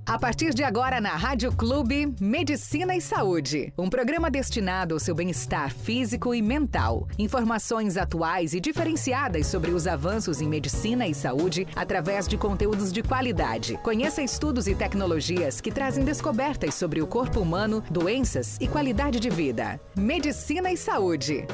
A partir de agora na Rádio Clube, Medicina e Saúde. Um programa destinado ao seu bem-estar físico e mental. Informações atuais e diferenciadas sobre os avanços em medicina e saúde através de conteúdos de qualidade. Conheça estudos e tecnologias que trazem descobertas sobre o corpo humano, doenças e qualidade de vida. Medicina e Saúde.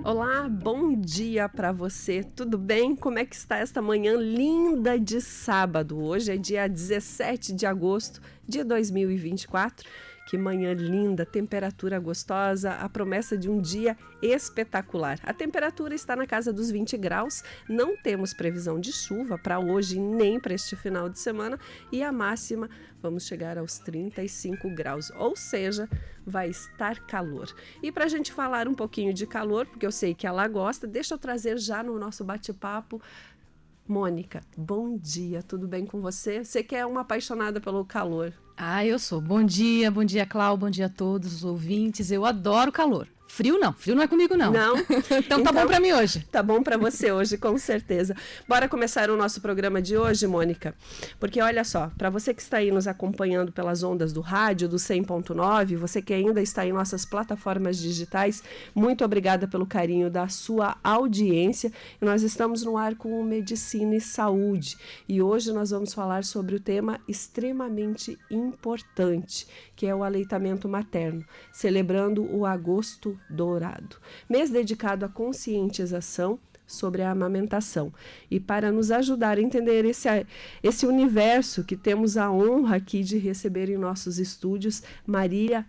Olá, bom dia para você, tudo bem? Como é que está esta manhã linda de sábado? Hoje é dia 17 de agosto de 2024. Que manhã linda, temperatura gostosa, a promessa de um dia espetacular. A temperatura está na casa dos 20 graus, não temos previsão de chuva para hoje nem para este final de semana e a máxima vamos chegar aos 35 graus, ou seja, vai estar calor. E para a gente falar um pouquinho de calor, porque eu sei que ela gosta, deixa eu trazer já no nosso bate-papo Mônica, bom dia, tudo bem com você? Você que é uma apaixonada pelo calor. Eu sou. Bom dia, Cláudia, bom dia a todos os ouvintes. Eu adoro calor. Frio não é comigo não. Não? Então tá bom pra mim hoje. Tá bom pra você hoje, com certeza. Bora começar o nosso programa de hoje, Mônica? Porque olha só, pra você que está aí nos acompanhando pelas ondas do rádio, do 100.9, você que ainda está em nossas plataformas digitais, muito obrigada pelo carinho da sua audiência. E nós estamos no ar com o Medicina e Saúde. E hoje nós vamos falar sobre o tema extremamente importante, que é o aleitamento materno, celebrando o Agosto Dourado, mês dedicado à conscientização sobre a amamentação. E para nos ajudar a entender esse universo que temos a honra aqui de receber em nossos estúdios, Marília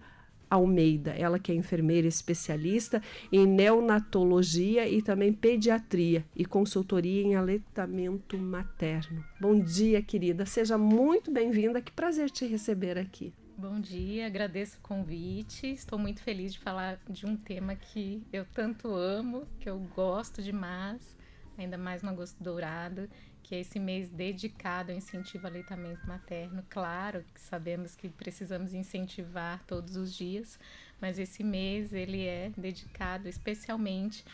Almeida, ela que é enfermeira especialista em neonatologia e também pediatria e consultoria em aleitamento materno. Bom dia, querida, seja muito bem-vinda, que prazer te receber aqui. Bom dia, agradeço o convite, estou muito feliz de falar de um tema que eu tanto amo, que eu gosto demais, ainda mais no Agosto Dourado, que é esse mês dedicado ao incentivo ao aleitamento materno. Claro que sabemos que precisamos incentivar todos os dias, mas esse mês ele é dedicado especialmente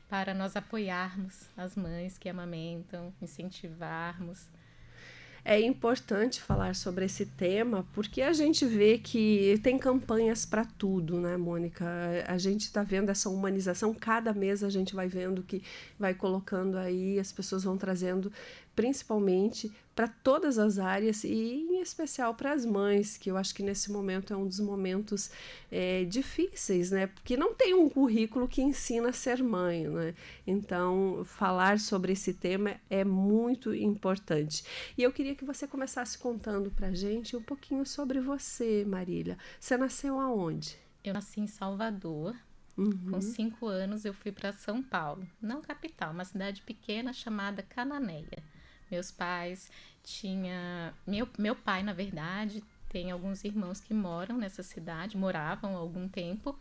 para nós apoiarmos as mães que amamentam, incentivarmos. É importante falar sobre esse tema porque a gente vê que tem campanhas para tudo, né, Mônica? A gente está vendo essa humanização, cada mês a gente vai vendo que vai colocando aí, as pessoas vão trazendo principalmente para todas as áreas e em especial para as mães, que eu acho que nesse momento é um dos momentos difíceis, né? Porque não tem um currículo que ensina a ser mãe, né? Então, falar sobre esse tema é muito importante. E eu queria que você começasse contando para a gente um pouquinho sobre você, Marília. Você nasceu aonde? Eu nasci em Salvador. Com 5 anos eu fui para São Paulo, não capital, uma cidade pequena chamada Cananéia. Meus pais meu pai, na verdade, tem alguns irmãos que moram nessa cidade, moravam há algum tempo,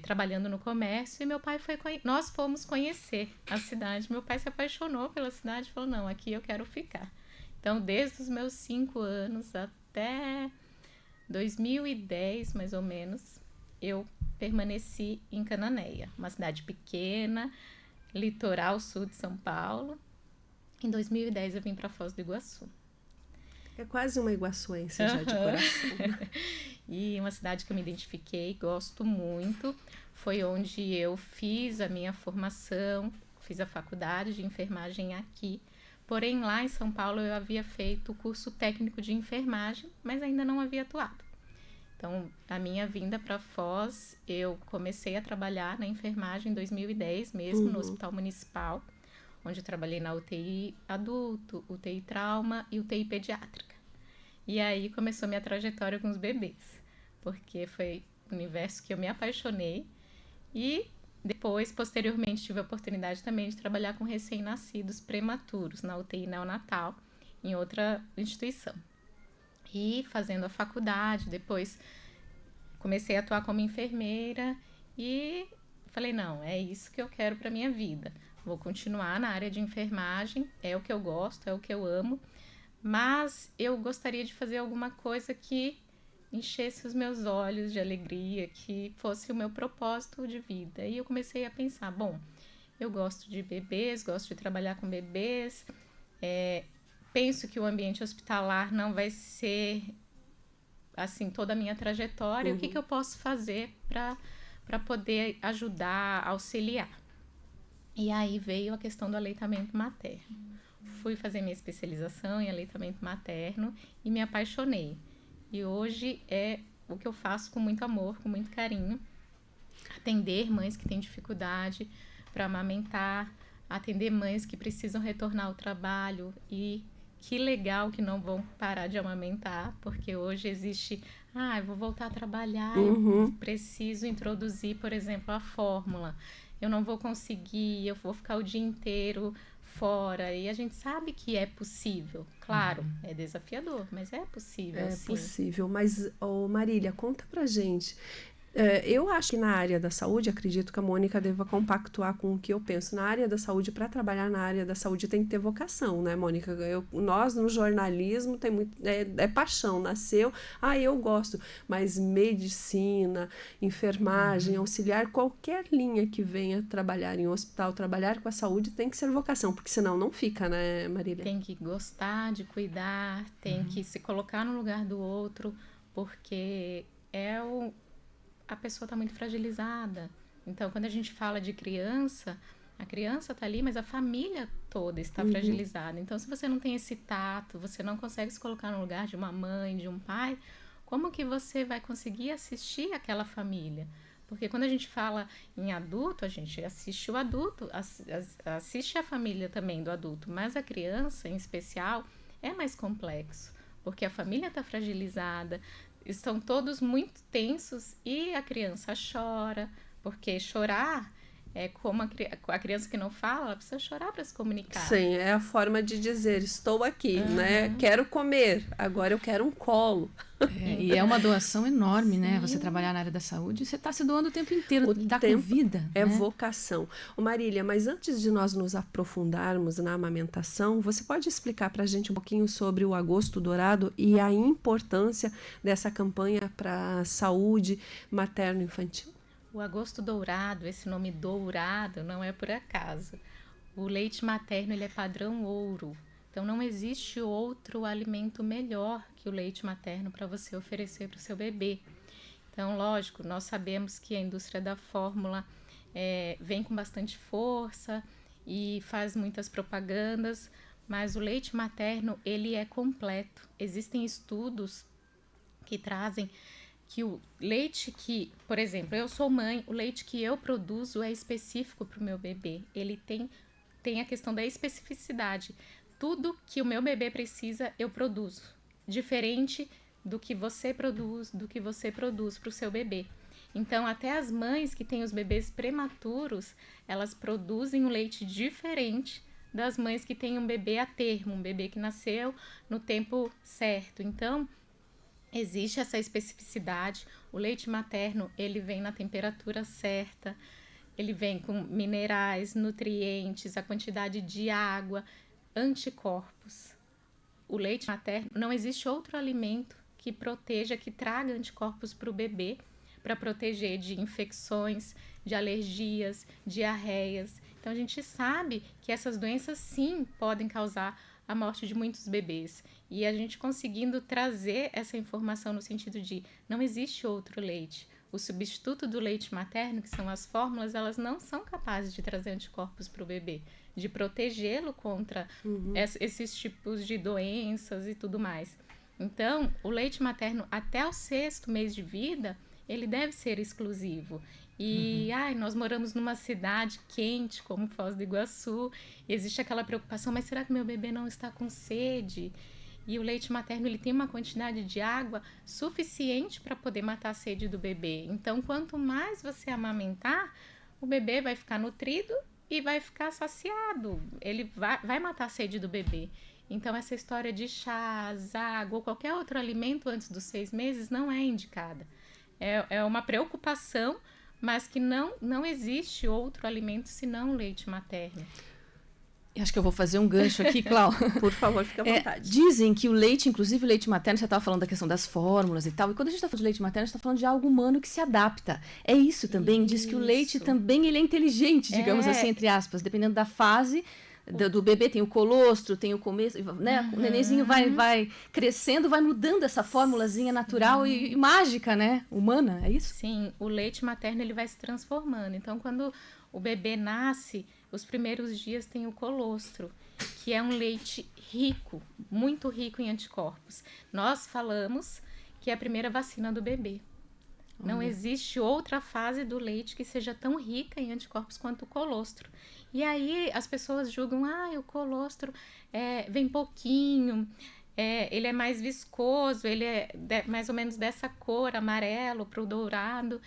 trabalhando no comércio, e meu pai nós fomos conhecer a cidade. Meu pai se apaixonou pela cidade e falou, não, aqui eu quero ficar. Então, desde os meus 5 anos até 2010, mais ou menos, eu permaneci em Cananéia, uma cidade pequena, litoral sul de São Paulo. Em 2010 eu vim para Foz do Iguaçu. É quase uma iguaçuense já de coração. E uma cidade que eu me identifiquei, gosto muito. Foi onde eu fiz a minha formação, fiz a faculdade de enfermagem aqui. Porém, lá em São Paulo eu havia feito o curso técnico de enfermagem, mas ainda não havia atuado. Então, a minha vinda para Foz, eu comecei a trabalhar na enfermagem em 2010 mesmo, no Hospital Municipal, onde eu trabalhei na UTI adulto, UTI trauma e UTI pediátrica. E aí começou minha trajetória com os bebês, porque foi um universo que eu me apaixonei e depois, posteriormente, tive a oportunidade também de trabalhar com recém-nascidos prematuros na UTI neonatal, em outra instituição. E fazendo a faculdade, depois comecei a atuar como enfermeira e falei, não, é isso que eu quero para minha vida. Vou continuar na área de enfermagem, é o que eu gosto, é o que eu amo, mas eu gostaria de fazer alguma coisa que enchesse os meus olhos de alegria, que fosse o meu propósito de vida. E eu comecei a pensar, bom, Eu gosto de bebês, gosto de trabalhar com bebês. Penso que o ambiente hospitalar não vai ser assim toda a minha trajetória. O que eu posso fazer para poder ajudar, auxiliar? E aí veio a questão do aleitamento materno. Fui fazer minha especialização em aleitamento materno e me apaixonei. E hoje é o que eu faço com muito amor, com muito carinho. Atender mães que têm dificuldade para amamentar, atender mães que precisam retornar ao trabalho e que legal que não vão parar de amamentar, porque hoje existe, eu vou voltar a trabalhar, eu preciso introduzir, por exemplo, a fórmula. Eu não vou conseguir, eu vou ficar o dia inteiro fora. E a gente sabe que é possível. Claro, é desafiador, mas é possível. É sim. possível. Mas, Marília, conta pra gente. Eu acho que na área da saúde, acredito que a Mônica deva compactuar com o que eu penso. Na área da saúde, para trabalhar na área da saúde tem que ter vocação, né, Mônica? Nós, no jornalismo, tem muito, é paixão, nasceu, eu gosto. Mas medicina, enfermagem, auxiliar, qualquer linha que venha trabalhar em hospital, trabalhar com a saúde, tem que ser vocação, porque senão não fica, né, Marília? Tem que gostar de cuidar, tem que se colocar no lugar do outro, porque a pessoa está muito fragilizada. Então, quando a gente fala de criança, a criança está ali, mas a família toda está fragilizada. Então, se você não tem esse tato, você não consegue se colocar no lugar de uma mãe, de um pai, como que você vai conseguir assistir aquela família? Porque quando a gente fala em adulto, a gente assiste o adulto, assiste a família também do adulto, mas a criança, em especial, é mais complexo, porque a família está fragilizada, estão todos muito tensos e a criança chora, porque chorar é como a criança que não fala, ela precisa chorar para se comunicar. Sim, é a forma de dizer, estou aqui, né? Quero comer, agora eu quero um colo. E é uma doação enorme, né? Você trabalhar na área da saúde, você está se doando o tempo inteiro, lidar com vida. É, né? vocação. Marília, mas antes de nós nos aprofundarmos na amamentação, você pode explicar para a gente um pouquinho sobre o Agosto Dourado e a importância dessa campanha para a saúde materno-infantil? O Agosto Dourado, esse nome dourado, não é por acaso. O leite materno, ele é padrão ouro. Então, não existe outro alimento melhor que o leite materno para você oferecer para o seu bebê. Então, lógico, nós sabemos que a indústria da fórmula vem com bastante força e faz muitas propagandas, mas o leite materno, ele é completo. Existem estudos que trazem que o leite que, por exemplo, eu sou mãe, o leite que eu produzo é específico para o meu bebê. Ele tem a questão da especificidade. Tudo que o meu bebê precisa, eu produzo. Diferente do que você produz para o seu bebê. Então, até as mães que têm os bebês prematuros, elas produzem um leite diferente das mães que têm um bebê a termo, um bebê que nasceu no tempo certo. Então, existe essa especificidade. O leite materno, ele vem na temperatura certa, ele vem com minerais, nutrientes, a quantidade de água, anticorpos. O leite materno, não existe outro alimento que proteja, que traga anticorpos para o bebê, para proteger de infecções, de alergias, diarreias. Então, a gente sabe que essas doenças, sim, podem causar a morte de muitos bebês. E a gente conseguindo trazer essa informação no sentido de não existe outro leite. O substituto do leite materno, que são as fórmulas, elas não são capazes de trazer anticorpos para o bebê, de protegê-lo contra esses tipos de doenças e tudo mais. Então, o leite materno até o 6º mês de vida, ele deve ser exclusivo. E nós moramos numa cidade quente, como Foz do Iguaçu, e existe aquela preocupação, mas será que meu bebê não está com sede? E o leite materno, ele tem uma quantidade de água suficiente para poder matar a sede do bebê. Então, quanto mais você amamentar, o bebê vai ficar nutrido e vai ficar saciado. Ele vai matar a sede do bebê. Então, essa história de chás, água ou qualquer outro alimento antes dos 6 meses não é indicada. É uma preocupação, mas que não existe outro alimento senão o leite materno. Acho que eu vou fazer um gancho aqui, Clau. Por favor, fique à vontade. Dizem que o leite, inclusive o leite materno, você estava falando da questão das fórmulas e tal, e quando a gente está falando de leite materno, a gente está falando de algo humano que se adapta. É isso também, diz que o leite também ele é inteligente, digamos assim, entre aspas, dependendo da fase do bebê, tem o colostro, tem o começo, né? O nenenzinho vai crescendo, vai mudando essa formulazinha natural e mágica, né? Humana, é isso? Sim, o leite materno ele vai se transformando. Então, quando o bebê nasce, os primeiros dias tem o colostro, que é um leite rico, muito rico em anticorpos. Nós falamos que é a primeira vacina do bebê. Não existe outra fase do leite que seja tão rica em anticorpos quanto o colostro. E aí as pessoas julgam, o colostro vem pouquinho, ele é mais viscoso, ele é mais ou menos dessa cor, amarelo para o dourado,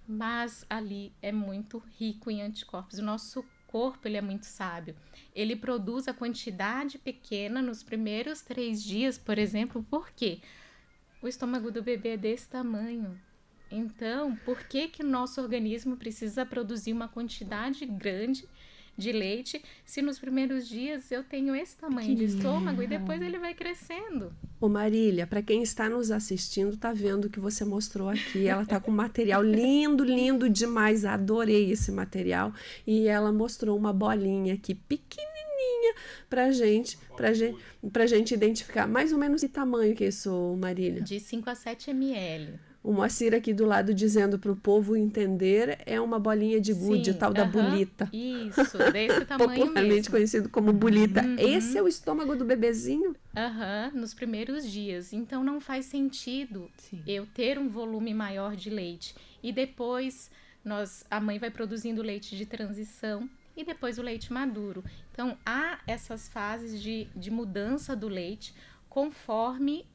mas ali é muito rico em anticorpos. O nosso corpo ele é muito sábio. Ele produz a quantidade pequena nos primeiros 3 dias, por exemplo. Por quê? O estômago do bebê é desse tamanho. Então, por que o nosso organismo precisa produzir uma quantidade grande de leite se nos primeiros dias eu tenho esse tamanho de estômago e depois ele vai crescendo? Ô Marília, para quem está nos assistindo, tá vendo o que você mostrou aqui. Ela tá com um material lindo, lindo demais. Adorei esse material. E ela mostrou uma bolinha aqui pequenininha pra gente identificar mais ou menos que tamanho que é isso, Marília. De 5 a 7 ml. O Moacir aqui do lado dizendo para o povo entender, é uma bolinha de gude, tal da bulita. Isso, desse tamanho popularmente mesmo. Conhecido como bulita. Esse é o estômago do bebezinho? Nos primeiros dias. Então não faz sentido eu ter um volume maior de leite. E depois a mãe vai produzindo leite de transição e depois o leite maduro. Então há essas fases de mudança do leite conforme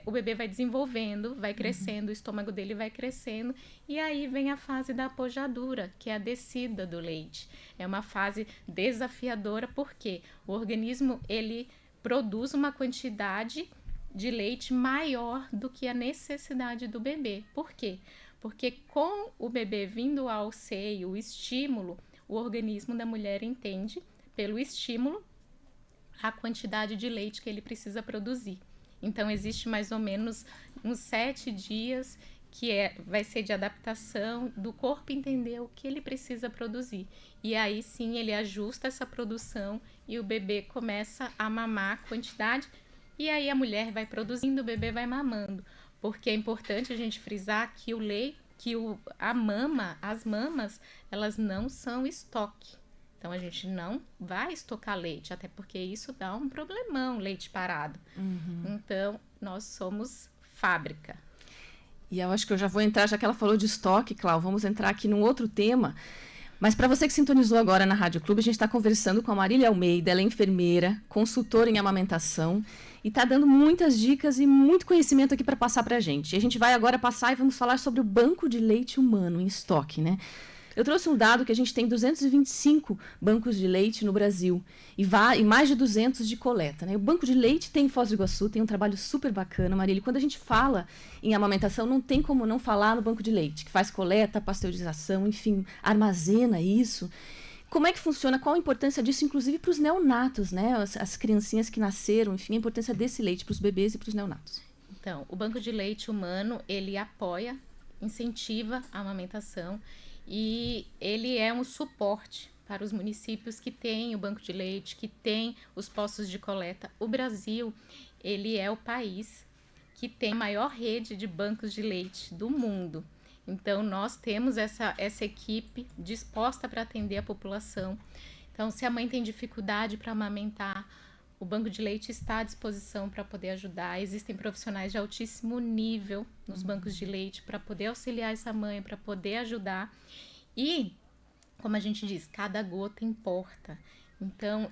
o bebê vai desenvolvendo, vai crescendo, o estômago dele vai crescendo, e aí vem a fase da apojadura, que é a descida do leite. É uma fase desafiadora, porque o organismo ele produz uma quantidade de leite maior do que a necessidade do bebê. Por quê? Porque com o bebê vindo ao seio, o estímulo, o organismo da mulher entende, pelo estímulo, a quantidade de leite que ele precisa produzir. Então, existe mais ou menos uns 7 dias que vai ser de adaptação do corpo entender o que ele precisa produzir. E aí, sim, ele ajusta essa produção e o bebê começa a mamar a quantidade. E aí, a mulher vai produzindo, o bebê vai mamando. Porque é importante a gente frisar que as mamas, elas não são estoque. Então, a gente não vai estocar leite, até porque isso dá um problemão, leite parado. Então, nós somos fábrica. E eu acho que eu já vou entrar, já que ela falou de estoque, Clau, vamos entrar aqui num outro tema. Mas para você que sintonizou agora na Rádio Clube, a gente está conversando com a Marília Almeida, ela é enfermeira, consultora em amamentação e está dando muitas dicas e muito conhecimento aqui para passar para a gente. E a gente vai agora passar e vamos falar sobre o banco de leite humano em estoque, né? Eu trouxe um dado que a gente tem 225 bancos de leite no Brasil e mais de 200 de coleta, né? O banco de leite tem em Foz do Iguaçu, tem um trabalho super bacana, Marília. Quando a gente fala em amamentação, não tem como não falar no banco de leite, que faz coleta, pasteurização, enfim, armazena isso. Como é que funciona? Qual a importância disso, inclusive, para os neonatos, né? As criancinhas que nasceram, enfim, a importância desse leite para os bebês e para os neonatos. Então, o banco de leite humano, ele apoia, incentiva a amamentação. E ele é um suporte para os municípios que têm o banco de leite, que têm os postos de coleta. O Brasil, ele é o país que tem a maior rede de bancos de leite do mundo. Então, nós temos essa equipe disposta para atender a população. Então, se a mãe tem dificuldade para amamentar, o banco de leite está à disposição para poder ajudar. Existem profissionais de altíssimo nível nos bancos de leite para poder auxiliar essa mãe, para poder ajudar. E, como a gente diz, cada gota importa. Então,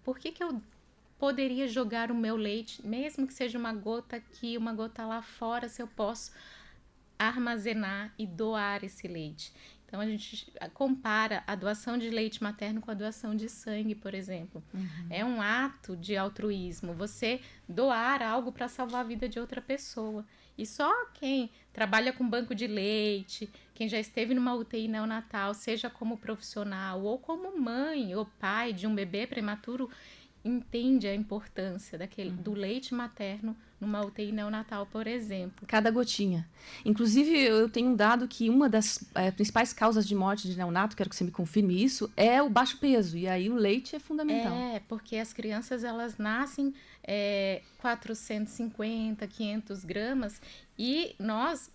por que eu poderia jogar o meu leite, mesmo que seja uma gota aqui, uma gota lá fora, se eu posso armazenar e doar esse leite? Então, a gente compara a doação de leite materno com a doação de sangue, por exemplo. É um ato de altruísmo, você doar algo para salvar a vida de outra pessoa. E só quem trabalha com banco de leite, quem já esteve numa UTI neonatal, seja como profissional ou como mãe ou pai de um bebê prematuro, entende a importância do leite materno numa UTI neonatal, por exemplo. Cada gotinha. Inclusive, eu tenho um dado que uma das principais causas de morte de neonato, quero que você me confirme isso, é o baixo peso. E aí o leite é fundamental. Porque as crianças, elas nascem 450, 500 gramas e nós,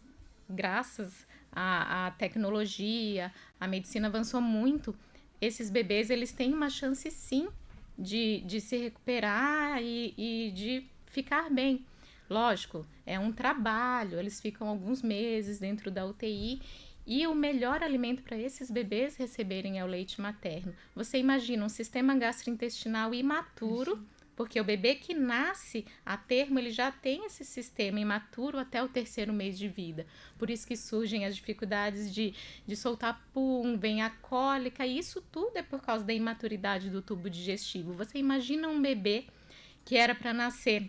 graças à tecnologia, a medicina avançou muito, esses bebês, eles têm uma chance, sim, de se recuperar e de ficar bem. Lógico, é um trabalho, eles ficam alguns meses dentro da UTI e o melhor alimento para esses bebês receberem é o leite materno. Você imagina um sistema gastrointestinal imaturo, porque o bebê que nasce a termo, ele já tem esse sistema imaturo até o 3º mês de vida. Por isso que surgem as dificuldades de soltar pum, vem a cólica, e isso tudo é por causa da imaturidade do tubo digestivo. Você imagina um bebê que era para nascer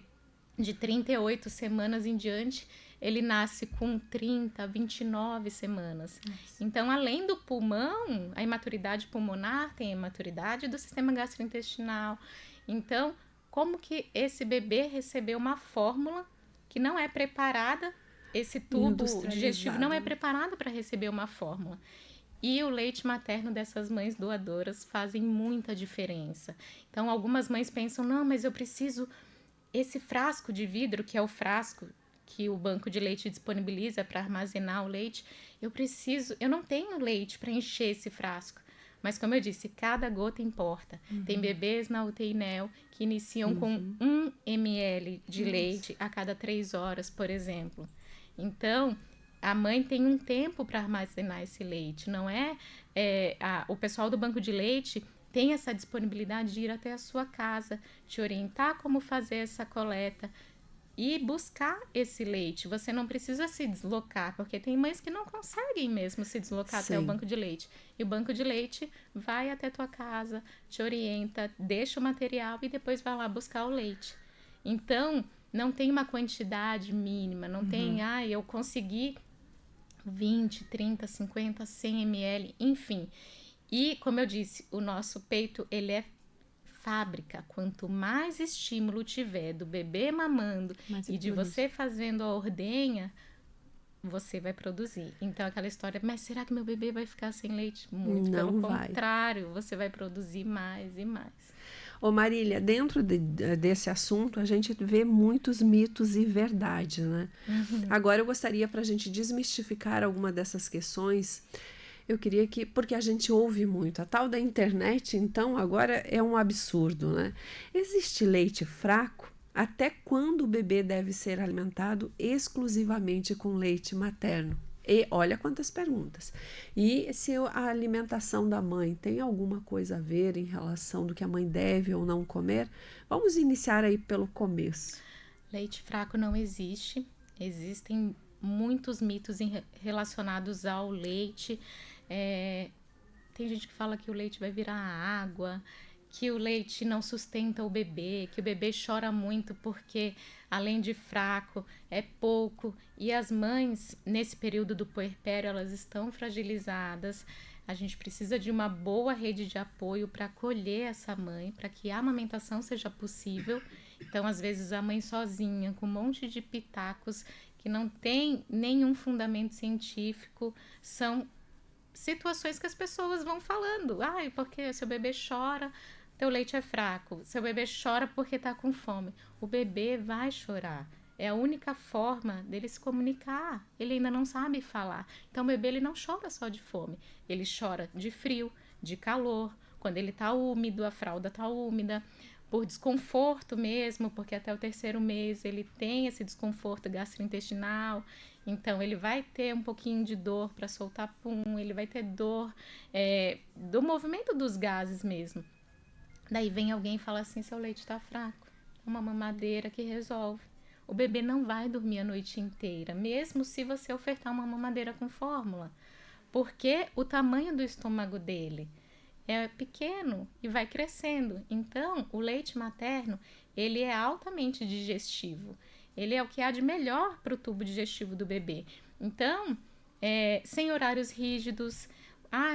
de 38 semanas em diante, ele nasce com 30, 29 semanas. Nossa. Então, além do pulmão, a imaturidade pulmonar tem a imaturidade do sistema gastrointestinal. Então, como que esse bebê recebeu uma fórmula que não é preparada, esse tubo digestivo não é preparado para receber uma fórmula. E o leite materno dessas mães doadoras fazem muita diferença. Então, algumas mães pensam, não, mas eu preciso... Esse frasco de vidro, que é o frasco que o banco de leite disponibiliza para armazenar o leite, eu não tenho leite para encher esse frasco. Mas, como eu disse, cada gota importa. Tem bebês na UTI Neo que iniciam com 1 ml de leite a cada 3 horas, por exemplo. Então, a mãe tem um tempo para armazenar esse leite. Não o pessoal do banco de leite tem essa disponibilidade de ir até a sua casa, te orientar como fazer essa coleta e buscar esse leite. Você não precisa se deslocar, porque tem mães que não conseguem mesmo se deslocar até o banco de leite. E o banco de leite vai até a tua casa, te orienta, deixa o material e depois vai lá buscar o leite. Então, não tem uma quantidade mínima, não tem, eu consegui 20, 30, 50, 100 ml, enfim. E, como eu disse, o nosso peito, ele é fábrica. Quanto mais estímulo tiver do bebê mamando e de você fazendo a ordenha, você vai produzir. Então, aquela história, mas será que meu bebê vai ficar sem leite? Muito pelo contrário, você vai produzir mais e mais. Ô Marília, dentro desse assunto, a gente vê muitos mitos e verdades, né? Agora, eu gostaria, para a gente desmistificar alguma dessas questões, eu queria porque a gente ouve muito, a tal da internet, então, agora é um absurdo, né? Existe leite fraco? Até quando o bebê deve ser alimentado exclusivamente com leite materno? E olha quantas perguntas. E se a alimentação da mãe tem alguma coisa a ver em relação do que a mãe deve ou não comer? Vamos iniciar aí pelo começo. Leite fraco não existe. Existem muitos mitos relacionados ao leite. Tem gente que fala que o leite vai virar água, que o leite não sustenta o bebê, que o bebê chora muito porque, além de fraco, é pouco. E as mães, nesse período do puerpério, elas estão fragilizadas. A gente precisa de uma boa rede de apoio para acolher essa mãe, para que a amamentação seja possível. Então, às vezes, a mãe sozinha, com um monte de pitacos que não tem nenhum fundamento científico, são situações que as pessoas vão falando. Porque seu bebê chora, teu leite é fraco. Seu bebê chora porque tá com fome. O bebê vai chorar. É a única forma dele se comunicar. Ele ainda não sabe falar. Então, o bebê, ele não chora só de fome. Ele chora de frio, de calor. Quando ele tá úmido, a fralda tá úmida. Por desconforto mesmo, porque até o 3º mês ele tem esse desconforto gastrointestinal. Então, ele vai ter um pouquinho de dor para soltar pum, ele vai ter dor do movimento dos gases mesmo. Daí vem alguém e fala assim, seu leite está fraco. Uma mamadeira que resolve. O bebê não vai dormir a noite inteira, mesmo se você ofertar uma mamadeira com fórmula. Porque o tamanho do estômago dele é pequeno e vai crescendo. Então, o leite materno, ele é altamente digestivo. ele é o que há de melhor para o tubo digestivo do bebê. Então, sem horários rígidos.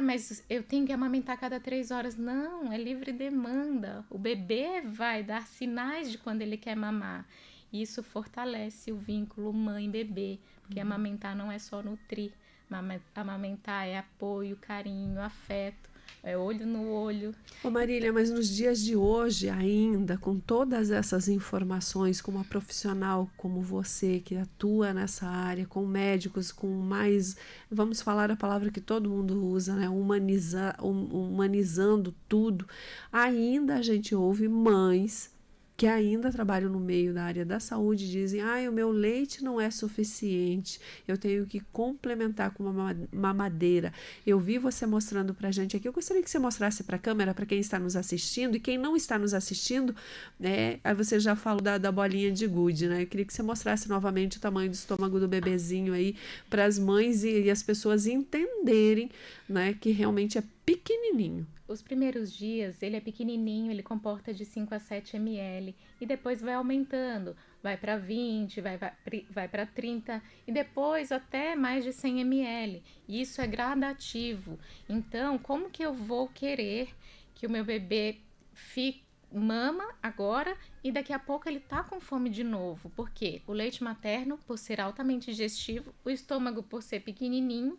Mas eu tenho que amamentar a cada 3 horas. Não, é livre demanda. O bebê vai dar sinais de quando ele quer mamar. Isso fortalece o vínculo mãe-bebê, porque amamentar não é só nutrir. Amamentar é apoio, carinho, afeto, é olho no olho. Ô Marília, mas nos dias de hoje ainda, com todas essas informações, com uma profissional como você, que atua nessa área, com médicos, com mais, vamos falar a palavra que todo mundo usa, né? Humanizando tudo, ainda a gente ouve mães que ainda trabalham no meio da área da saúde e dizem, o meu leite não é suficiente, eu tenho que complementar com uma mamadeira. Eu vi você mostrando pra gente aqui, eu gostaria que você mostrasse para a câmera, para quem está nos assistindo, e quem não está nos assistindo, aí você já falou da bolinha de gude, né? Eu queria que você mostrasse novamente o tamanho do estômago do bebezinho aí, para as mães e as pessoas entenderem, né, que realmente é pequenininho. Os primeiros dias, ele é pequenininho, ele comporta de 5 a 7 ml e depois vai aumentando, vai para 20, vai para 30 e depois até mais de 100 ml. E isso é gradativo. Então, como que eu vou querer que o meu bebê mama agora e daqui a pouco ele tá com fome de novo? Porque o leite materno, por ser altamente digestivo, o estômago por ser pequenininho,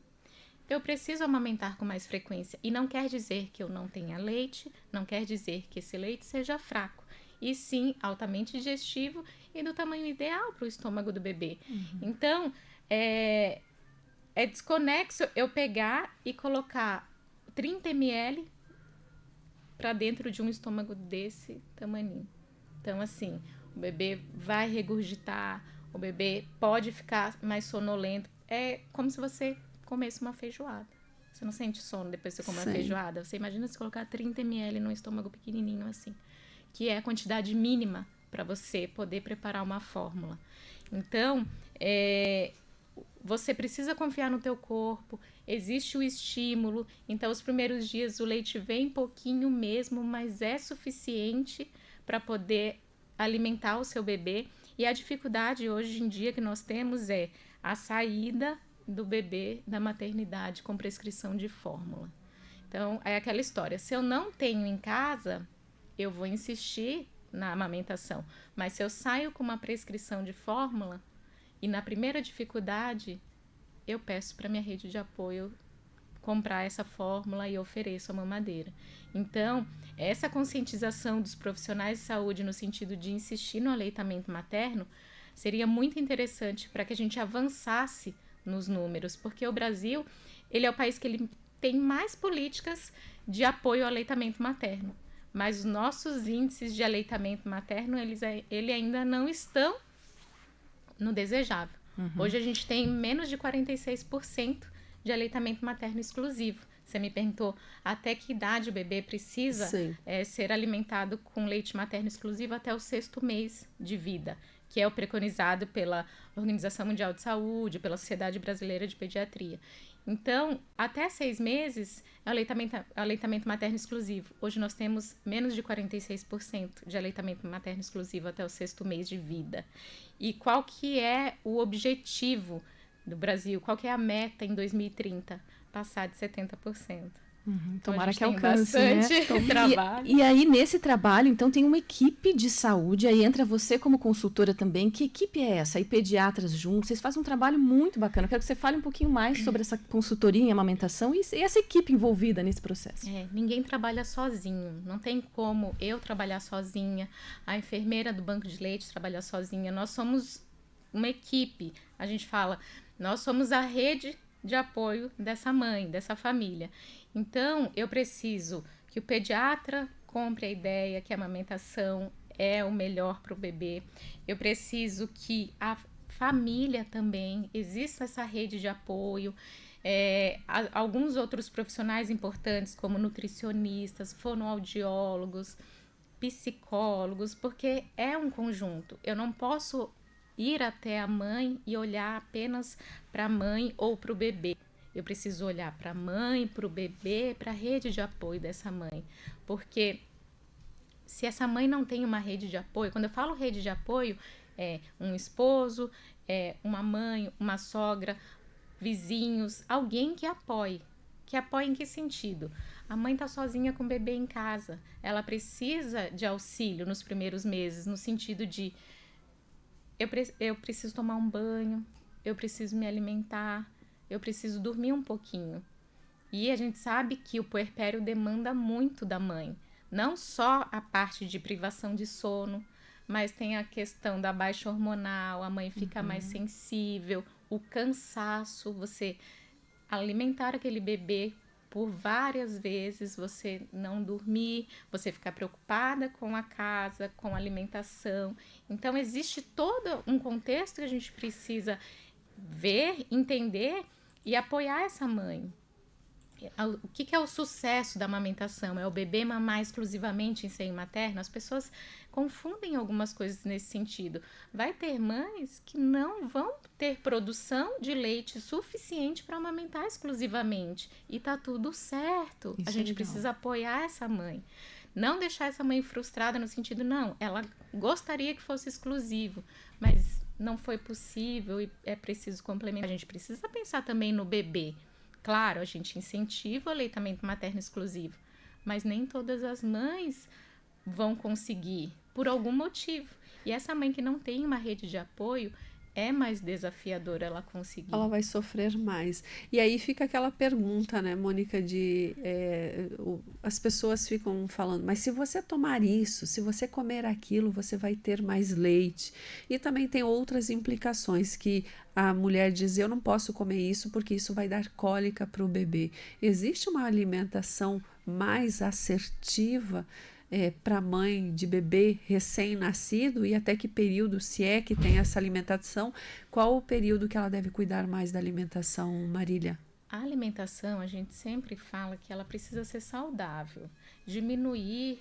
eu preciso amamentar com mais frequência. E não quer dizer que eu não tenha leite, não quer dizer que esse leite seja fraco. E sim, altamente digestivo e do tamanho ideal para o estômago do bebê. Então, é desconexo eu pegar e colocar 30 ml para dentro de um estômago desse tamaninho. Então, assim, o bebê vai regurgitar, o bebê pode ficar mais sonolento. É como se você comesse uma feijoada. Você não sente sono depois que você come uma feijoada? Você imagina se colocar 30 ml num estômago pequenininho assim, que é a quantidade mínima para você poder preparar uma fórmula. Então, você precisa confiar no teu corpo, existe o estímulo. Então, os primeiros dias o leite vem pouquinho mesmo, mas é suficiente para poder alimentar o seu bebê. E a dificuldade hoje em dia que nós temos é a saída do bebê da maternidade com prescrição de fórmula. Então, é aquela história. Se eu não tenho em casa, eu vou insistir na amamentação. Mas se eu saio com uma prescrição de fórmula e na primeira dificuldade, eu peço para minha rede de apoio comprar essa fórmula e ofereço a mamadeira. Então, essa conscientização dos profissionais de saúde no sentido de insistir no aleitamento materno seria muito interessante para que a gente avançasse nos números, porque o Brasil, ele é o país que ele tem mais políticas de apoio ao aleitamento materno, mas os nossos índices de aleitamento materno, ele ainda não estão no desejável. Hoje a gente tem menos de 46% de aleitamento materno exclusivo. Você me perguntou até que idade o bebê precisa ser alimentado com leite materno exclusivo até o 6º mês de vida, que é o preconizado pela Organização Mundial de Saúde, pela Sociedade Brasileira de Pediatria. Então, até 6 meses é aleitamento materno exclusivo. Hoje nós temos menos de 46% de aleitamento materno exclusivo até o 6º mês de vida. E qual que é o objetivo do Brasil? Qual que é a meta em 2030? Passar de 70%. Então, tomara que alcance, né? Trabalho. E aí, nesse trabalho, então, tem uma equipe de saúde, aí entra você como consultora também. Que equipe é essa? E pediatras juntos, vocês fazem um trabalho muito bacana. Eu quero que você fale um pouquinho mais sobre essa consultoria em amamentação e essa equipe envolvida nesse processo. Ninguém trabalha sozinho, não tem como eu trabalhar sozinha, a enfermeira do banco de leite trabalhar sozinha. Nós somos uma equipe, a gente fala, nós somos a rede de apoio dessa mãe, dessa família. Então, eu preciso que o pediatra compre a ideia que a amamentação é o melhor para o bebê. Eu preciso que a família também, exista essa rede de apoio. Alguns outros profissionais importantes, como nutricionistas, fonoaudiólogos, psicólogos, porque é um conjunto. Eu não posso ir até a mãe e olhar apenas para a mãe ou para o bebê. Eu preciso olhar para a mãe, para o bebê, para a rede de apoio dessa mãe. Porque se essa mãe não tem uma rede de apoio, quando eu falo rede de apoio, um esposo, uma mãe, uma sogra, vizinhos, alguém que apoie. Que apoie em que sentido? A mãe está sozinha com o bebê em casa. Ela precisa de auxílio nos primeiros meses, no sentido de eu preciso tomar um banho, eu preciso me alimentar, eu preciso dormir um pouquinho. E a gente sabe que o puerpério demanda muito da mãe. Não só a parte de privação de sono, mas tem a questão da baixa hormonal, a mãe fica mais sensível, o cansaço, você alimentar aquele bebê por várias vezes, você não dormir, você ficar preocupada com a casa, com a alimentação. Então, existe todo um contexto que a gente precisa ver, entender e apoiar essa mãe. O que é o sucesso da amamentação? É o bebê mamar exclusivamente em seio materno? As pessoas confundem algumas coisas nesse sentido. Vai ter mães que não vão ter produção de leite suficiente para amamentar exclusivamente. E tá tudo certo. Isso a gente legal. precisa apoiar essa mãe. Não deixar essa mãe frustrada no sentido, não, ela gostaria que fosse exclusivo, mas não foi possível e é preciso complementar. A gente precisa pensar também no bebê. Claro, a gente incentiva o aleitamento materno exclusivo, mas nem todas as mães vão conseguir, por algum motivo. E essa mãe que não tem uma rede de apoio, é mais desafiador ela conseguir. Ela vai sofrer mais. E aí fica aquela pergunta, né, Mônica, as pessoas ficam falando, mas se você tomar isso, se você comer aquilo, você vai ter mais leite. E também tem outras implicações que a mulher diz, eu não posso comer isso porque isso vai dar cólica para o bebê. Existe uma alimentação mais assertiva para a mãe de bebê recém-nascido e até que período, se é que tem essa alimentação, qual o período que ela deve cuidar mais da alimentação, Marília? A alimentação, a gente sempre fala que ela precisa ser saudável, diminuir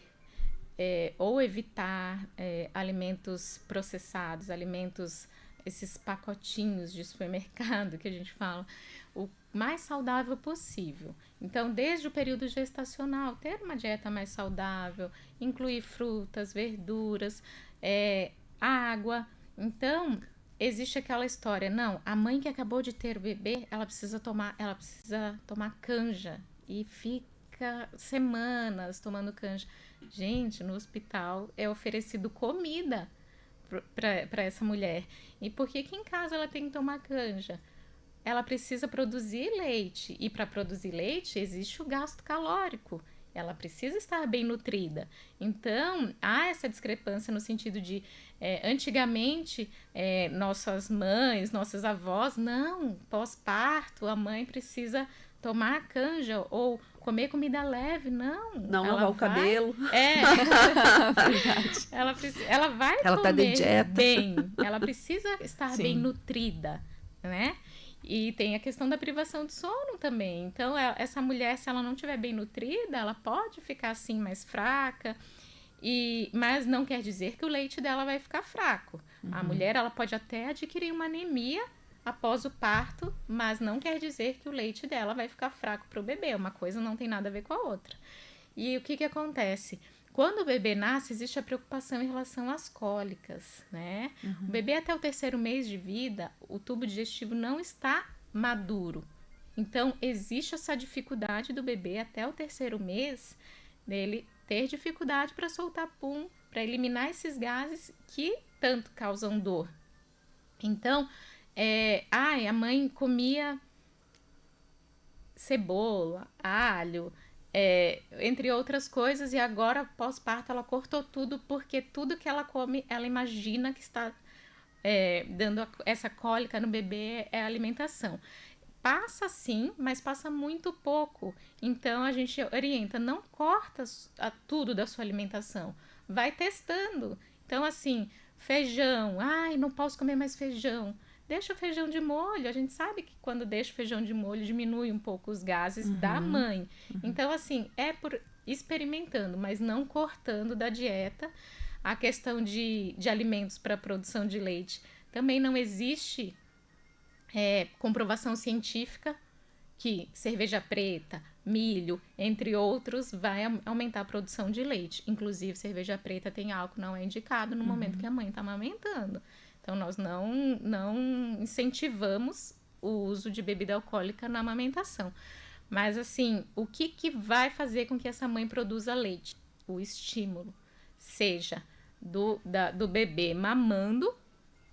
ou evitar alimentos processados, esses pacotinhos de supermercado que a gente fala, o mais saudável possível. Então, desde o período gestacional, ter uma dieta mais saudável, incluir frutas, verduras, água. Então, existe aquela história, não, a mãe que acabou de ter o bebê, ela precisa tomar canja e fica semanas tomando canja. Gente, no hospital é oferecido comida para essa mulher. E por que em casa ela tem que tomar canja? Ela precisa produzir leite, e para produzir leite existe o gasto calórico. Ela precisa estar bem nutrida. Então, há essa discrepância no sentido de, antigamente, nossas mães, nossas avós, não, pós-parto, a mãe precisa tomar canja ou comer comida leve, não lavar o cabelo. Ela vai ela comer tá de dieta. bem, ela precisa estar Sim. bem nutrida, né? E tem a questão da privação de sono também. Então, essa mulher, se ela não estiver bem nutrida, ela pode ficar assim mais fraca, mas não quer dizer que o leite dela vai ficar fraco. A mulher, ela pode até adquirir uma anemia após o parto, mas não quer dizer que o leite dela vai ficar fraco para o bebê. Uma coisa não tem nada a ver com a outra. E o que acontece? Quando o bebê nasce, existe a preocupação em relação às cólicas, né? O bebê até o 3º mês de vida, o tubo digestivo não está maduro. Então, existe essa dificuldade do bebê até o 3º mês, dele ter dificuldade para soltar pum, para eliminar esses gases que tanto causam dor. Então, a mãe comia cebola, alho, entre outras coisas, e agora, pós-parto, ela cortou tudo, porque tudo que ela come, ela imagina que está dando essa cólica no bebê, é a alimentação. Passa sim, mas passa muito pouco. Então, a gente orienta, não corta tudo da sua alimentação, vai testando. Então, assim, feijão, não posso comer mais feijão. Deixa o feijão de molho. A gente sabe que quando deixa o feijão de molho, diminui um pouco os gases da mãe. Então, assim, por experimentando, mas não cortando da dieta. A questão de alimentos para produção de leite. Também não existe comprovação científica que cerveja preta, milho, entre outros, vai aumentar a produção de leite. Inclusive, cerveja preta tem álcool, não é indicado no momento que a mãe está amamentando. Então, nós não incentivamos o uso de bebida alcoólica na amamentação. Mas, assim, o que vai fazer com que essa mãe produza leite? O estímulo, seja do bebê mamando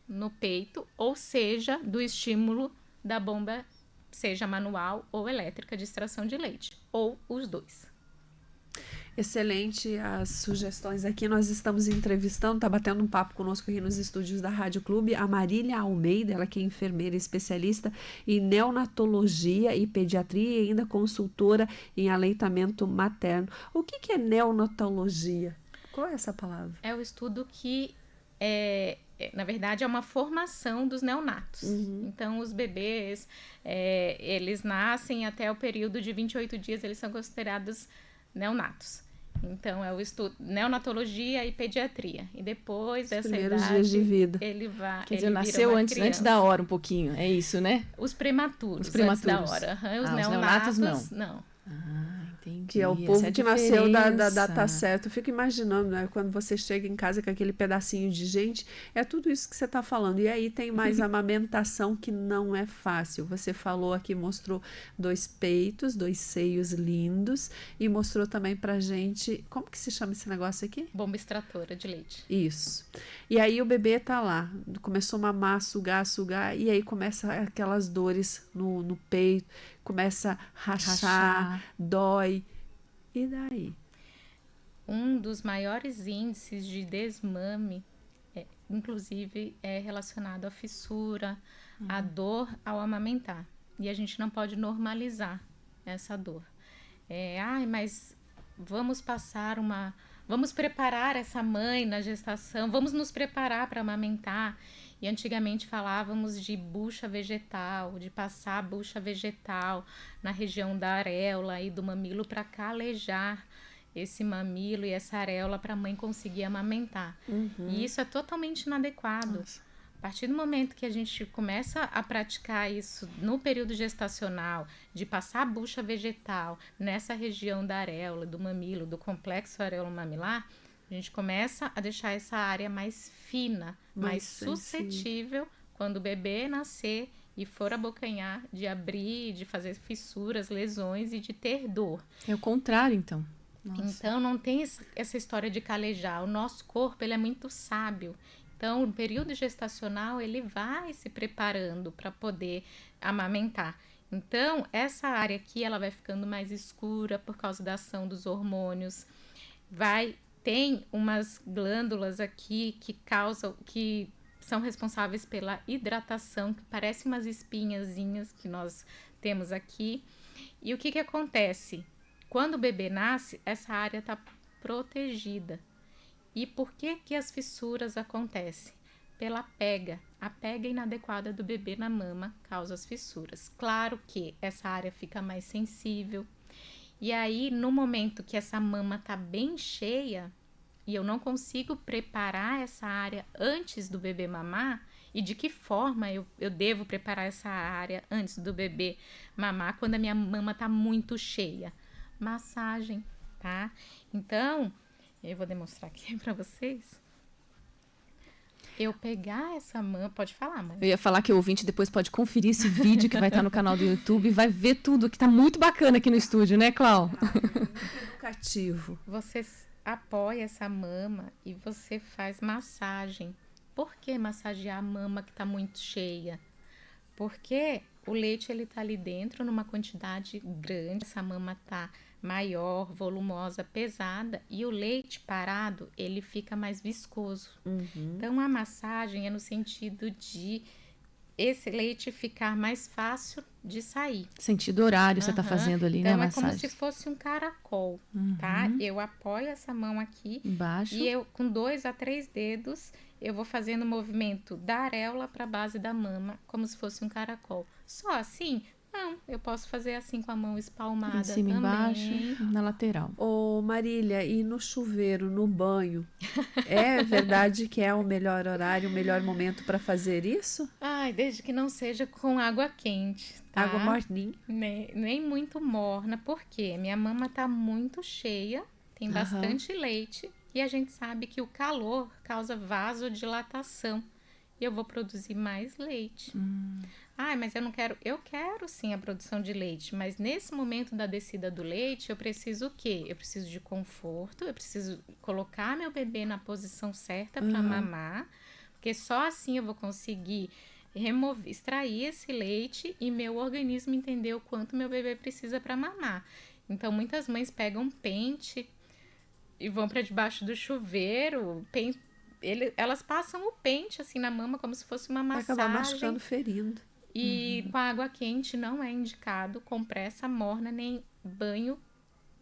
no peito, ou seja, do estímulo da bomba, seja manual ou elétrica de extração de leite, ou os dois. Excelente as sugestões aqui. Nós estamos entrevistando, está batendo um papo conosco aqui nos estúdios da Rádio Clube, a Marília Almeida, ela que é enfermeira especialista em neonatologia e pediatria e ainda consultora em aleitamento materno. O que é neonatologia? Qual é essa palavra? É o estudo que, na verdade, é uma formação dos neonatos. Então, os bebês, eles nascem até o período de 28 dias, eles são considerados neonatos. Então, é o estudo neonatologia e pediatria. E depois dessa primeiros idade, dias de vida. ele vai. Quer dizer, ele nasceu antes da hora um pouquinho, é isso, né? Os prematuros, Os prematuros. antes da hora. Os os neonatos, neonatos, não. Entendi. Que é o povo que nasceu da data certa. Eu fico imaginando, né? Quando você chega em casa com aquele pedacinho de gente, é tudo isso que você está falando. E aí tem mais amamentação que não é fácil. Você falou aqui, mostrou 2 peitos, 2 seios lindos e mostrou também pra gente, como que se chama esse negócio aqui? Bomba extratora de leite. Isso. E aí o bebê tá lá, começou a mamar, sugar, e aí começa aquelas dores no peito, começa a rachar, dói. E daí? Um dos maiores índices de desmame, inclusive, é relacionado à fissura, à dor ao amamentar. E a gente não pode normalizar essa dor. Mas vamos preparar essa mãe na gestação, vamos nos preparar para amamentar. E antigamente falávamos de bucha vegetal, de passar bucha vegetal na região da areola e do mamilo para calejar esse mamilo e essa areola para a mãe conseguir amamentar. E isso é totalmente inadequado. Nossa. A partir do momento que a gente começa a praticar isso no período gestacional, de passar a bucha vegetal nessa região da areola, do mamilo, do complexo areolo-mamilar, a gente começa a deixar essa área mais fina, mais suscetível quando o bebê nascer e for abocanhar, de abrir, de fazer fissuras, lesões e de ter dor. É o contrário, então. Nossa. Então, não tem essa história de calejar. O nosso corpo, ele é muito sábio. Então, no período gestacional, ele vai se preparando para poder amamentar. Então, essa área aqui, ela vai ficando mais escura por causa da ação dos hormônios. Tem umas glândulas aqui que são responsáveis pela hidratação, que parecem umas espinhazinhas que nós temos aqui. E o que acontece? Quando o bebê nasce, essa área está protegida. E por que as fissuras acontecem? Pela pega. A pega inadequada do bebê na mama causa as fissuras. Claro que essa área fica mais sensível. E aí, no momento que essa mama está bem cheia e eu não consigo preparar essa área antes do bebê mamar, e de que forma eu devo preparar essa área antes do bebê mamar quando a minha mama está muito cheia? Massagem, tá? Então, eu vou demonstrar aqui para vocês. Eu pegar essa mama... Pode falar, mãe. Eu ia falar que o ouvinte depois pode conferir esse vídeo que vai estar no canal do YouTube e vai ver tudo, que tá muito bacana aqui no estúdio, né, Clau? Educativo. Você apoia essa mama e você faz massagem. Por que massagear a mama que tá muito cheia? Porque o leite, ele tá ali dentro numa quantidade grande. Essa mama tá maior, volumosa, pesada, e o leite parado, ele fica mais viscoso. Então, a massagem é no sentido de esse leite ficar mais fácil de sair. Sentido horário você tá fazendo ali, então, né, a massagem? como se fosse um caracol, tá? Eu apoio essa mão aqui Embaixo. e eu, com 2 a 3 dedos, eu vou fazendo o movimento da areola para a base da mama, como se fosse um caracol. Só assim? Não, eu posso fazer assim com a mão espalmada em cima e embaixo, na lateral. Ô, Marília, e no chuveiro, no banho, é verdade que é o melhor horário, o melhor momento para fazer isso? Ai, desde que não seja com água quente, tá? Água morninha? Nem muito morna, porque minha mama tá muito cheia, tem bastante leite, e a gente sabe que o calor causa vasodilatação. e eu vou produzir mais leite. Mas eu não quero. Eu quero sim a produção de leite, mas nesse momento da descida do leite, eu preciso o quê? Eu preciso de conforto, eu preciso colocar meu bebê na posição certa para mamar, porque só assim eu vou conseguir extrair esse leite e meu organismo entender o quanto meu bebê precisa para mamar. Então, muitas mães pegam pente e vão para debaixo do chuveiro, elas passam o pente assim na mama como se fosse uma massagem. Vai acabar machucando, ferindo. E com a água quente não é indicado compressa morna nem banho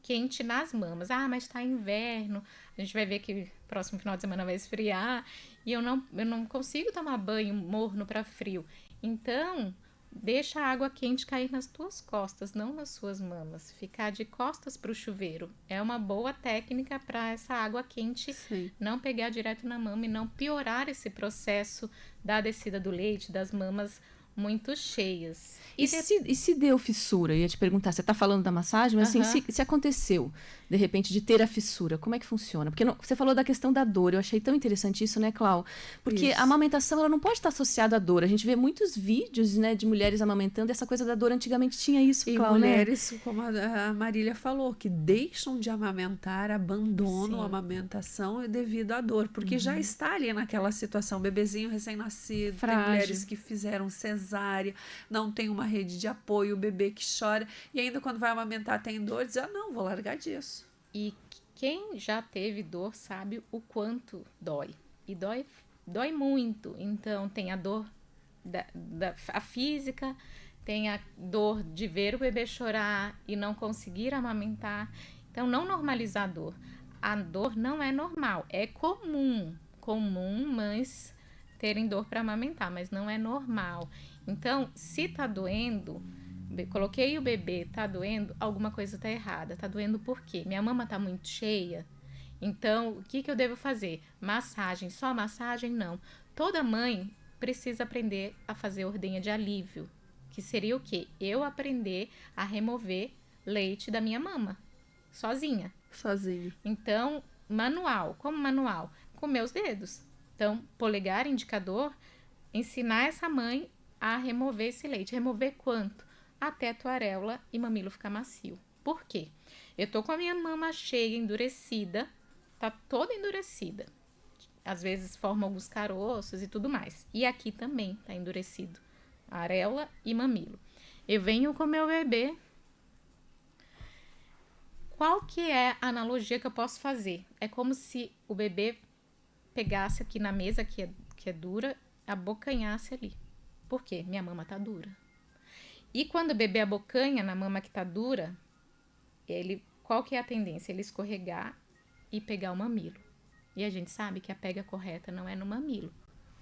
quente nas mamas. Mas tá inverno, a gente vai ver que próximo final de semana vai esfriar e eu não consigo tomar banho morno para frio. Então, deixa a água quente cair nas tuas costas, não nas suas mamas. Ficar de costas para o chuveiro é uma boa técnica para essa água quente não pegar direto na mama e não piorar esse processo da descida do leite, das mamas muito cheias. E se deu fissura? Eu ia te perguntar, você está falando da massagem, mas assim, se aconteceu, de repente, de ter a fissura, como é que funciona? Porque você falou da questão da dor, eu achei tão interessante isso, né, Clau? Porque a amamentação, ela não pode estar associada à dor. A gente vê muitos vídeos, né, de mulheres amamentando, essa coisa da dor, antigamente tinha isso, Clau, né? E mulheres, como a Marília falou, que deixam de amamentar, abandonam a amamentação devido à dor, porque já está ali naquela situação, bebezinho recém-nascido, tem mulheres que fizeram cesárea, não tem uma rede de apoio, o bebê que chora, e ainda quando vai amamentar tem dor, diz, não, vou largar disso. E quem já teve dor sabe o quanto dói. E dói muito. Então, tem a dor a física, tem a dor de ver o bebê chorar e não conseguir amamentar. Então, não normalizar a dor. A dor não é normal, é comum mães terem dor para amamentar, mas não é normal. Então, se tá doendo, coloquei o bebê, tá doendo, alguma coisa tá errada. Tá doendo por quê? Minha mama tá muito cheia? Então, o que eu devo fazer? Massagem, só massagem? Não. Toda mãe precisa aprender a fazer ordenha de alívio, que seria o quê? Eu aprender a remover leite da minha mama, sozinha. Então, manual. Como manual? Com meus dedos. Então, polegar, indicador, ensinar essa mãe a remover esse leite. Remover quanto? Até a tua areola e mamilo ficar macio. Por quê? Eu tô com a minha mama cheia, endurecida, tá toda endurecida. Às vezes forma alguns caroços e tudo mais. E aqui também tá endurecido, areola e mamilo. Eu venho com meu bebê. Qual que é a analogia que eu posso fazer? É como se o bebê pegasse aqui na mesa, que é dura, abocanhasse ali. Por quê? Minha mama tá dura. E quando o bebê abocanha na mama que tá dura, qual que é a tendência? Ele escorregar e pegar o mamilo. E a gente sabe que a pega correta não é no mamilo,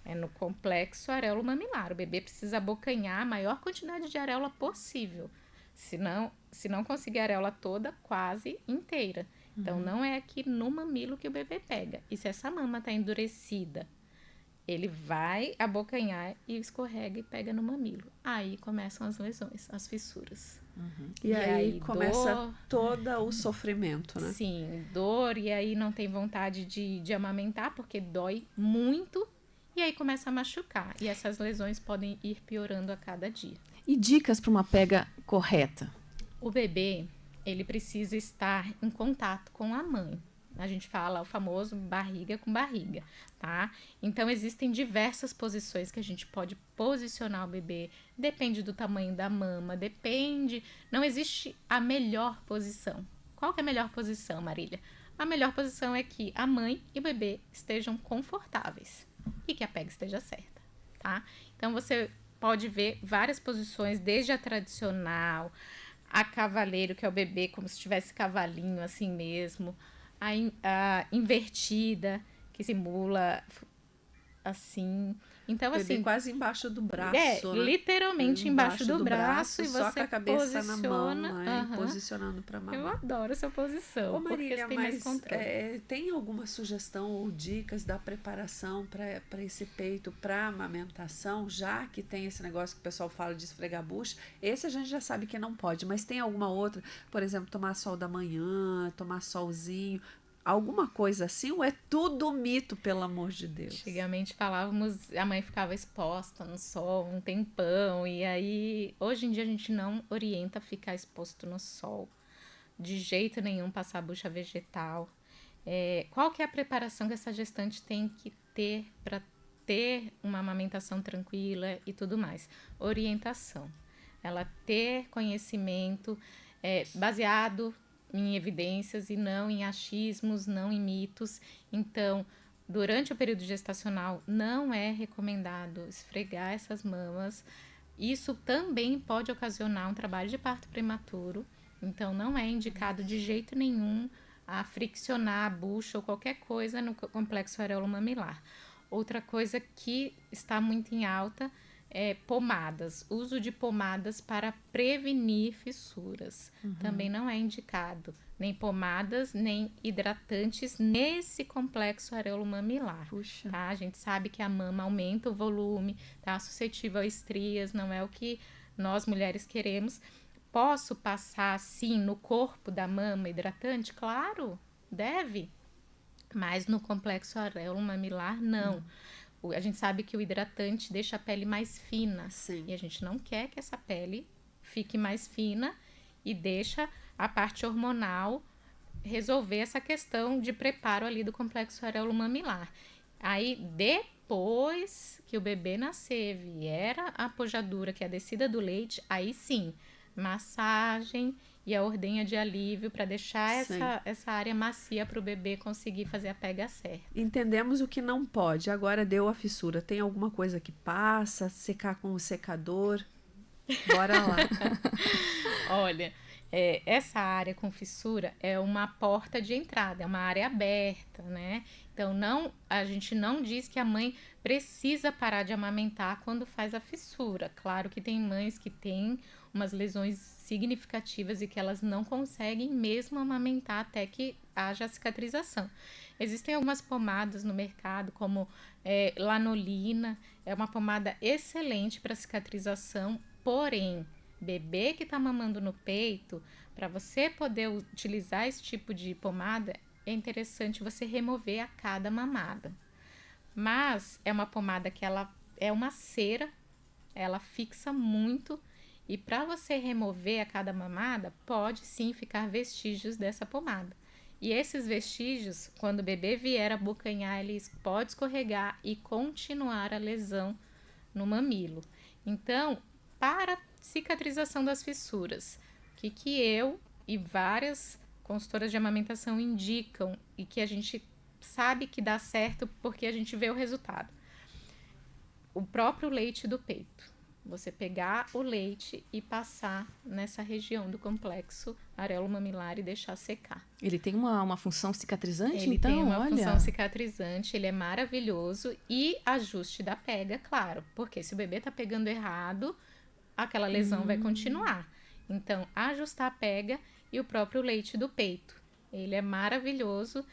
é no complexo areolo-mamilar. O bebê precisa abocanhar a maior quantidade de areola possível. Se não conseguir a areola toda, quase inteira. Então, não é aqui no mamilo que o bebê pega. E se essa mama tá endurecida, ele vai abocanhar e escorrega e pega no mamilo. Aí começam as lesões, as fissuras. E aí começa todo o sofrimento, né? Sim, dor, e aí não tem vontade de amamentar, porque dói muito, e aí começa a machucar. E essas lesões podem ir piorando a cada dia. E dicas para uma pega correta? O bebê, ele precisa estar em contato com a mãe. A gente fala o famoso barriga com barriga, tá? Então, existem diversas posições que a gente pode posicionar o bebê. Depende do tamanho da mama, depende... Não existe a melhor posição. Qual que é a melhor posição, Marília? A melhor posição é que a mãe e o bebê estejam confortáveis e que a pega esteja certa, tá? Então, você pode ver várias posições, desde a tradicional, a cavaleiro, que é o bebê como se tivesse cavalinho assim mesmo... A invertida, que simula assim. Então, bebê assim... quase embaixo do braço, né? Literalmente embaixo do braço. E você só com a cabeça posiciona, na mão, né? Posicionando para mamar. Eu adoro essa posição. Ô, Marília, porque mas mais controle. Tem alguma sugestão ou dicas da preparação para esse peito, para amamentação, já que tem esse negócio que o pessoal fala de esfregar a bucha? Esse a gente já sabe que não pode, mas tem alguma outra? Por exemplo, tomar sol da manhã, tomar solzinho, alguma coisa assim, ou é tudo mito, pelo amor de Deus? Antigamente falávamos, a mãe ficava exposta no sol um tempão, e aí hoje em dia a gente não orienta a ficar exposto no sol, de jeito nenhum passar bucha vegetal. Qual que é a preparação que essa gestante tem que ter para ter uma amamentação tranquila e tudo mais? Orientação. Ela ter conhecimento baseado em evidências e não em achismos, não em mitos. Então, durante o período gestacional, não é recomendado esfregar essas mamas. Isso também pode ocasionar um trabalho de parto prematuro. Então, não é indicado de jeito nenhum a friccionar a bucha ou qualquer coisa no complexo areolo-mamilar. Outra coisa que está muito em alta é pomadas. Uso de pomadas para prevenir fissuras. Também não é indicado nem pomadas, nem hidratantes nesse complexo areolo-mamilar. Puxa. Tá? A gente sabe que a mama aumenta o volume, tá suscetível a estrias, não é o que nós mulheres queremos. Posso passar, sim, no corpo da mama hidratante? Claro, deve. Mas no complexo areolo-mamilar, não. A gente sabe que o hidratante deixa a pele mais fina. Sim. E a gente não quer que essa pele fique mais fina e deixa a parte hormonal resolver essa questão de preparo ali do complexo areolo-mamilar. Aí, depois que o bebê nascer, vier a pojadura, que é a descida do leite, aí sim, massagem e a ordenha de alívio para deixar essa área macia para o bebê conseguir fazer a pega certa. Entendemos o que não pode. Agora deu a fissura. Tem alguma coisa que passa? Secar com o secador? Bora lá. Olha, essa área com fissura é uma porta de entrada, é uma área aberta, né? Então, a gente não diz que a mãe precisa parar de amamentar quando faz a fissura. Claro que tem mães que têm umas lesões significativas e que elas não conseguem mesmo amamentar até que haja a cicatrização. Existem algumas pomadas no mercado, como lanolina, é uma pomada excelente para cicatrização, porém, bebê que está mamando no peito, para você poder utilizar esse tipo de pomada, é interessante você remover a cada mamada. Mas é uma pomada que ela é uma cera, ela fixa muito, e para você remover a cada mamada, pode sim ficar vestígios dessa pomada. E esses vestígios, quando o bebê vier a abocanhar, eles podem escorregar e continuar a lesão no mamilo. Então, para cicatrização das fissuras, o que eu e várias consultoras de amamentação indicam e que a gente sabe que dá certo porque a gente vê o resultado. O próprio leite do peito. Você pegar o leite e passar nessa região do complexo areolo-mamilar e deixar secar. Ele tem uma função cicatrizante, Ele então? tem uma olha. função cicatrizante, ele é maravilhoso, e ajuste da pega, claro, porque se o bebê tá pegando errado, aquela lesão vai continuar. Então, ajustar a pega e o próprio leite do peito. Ele é maravilhoso.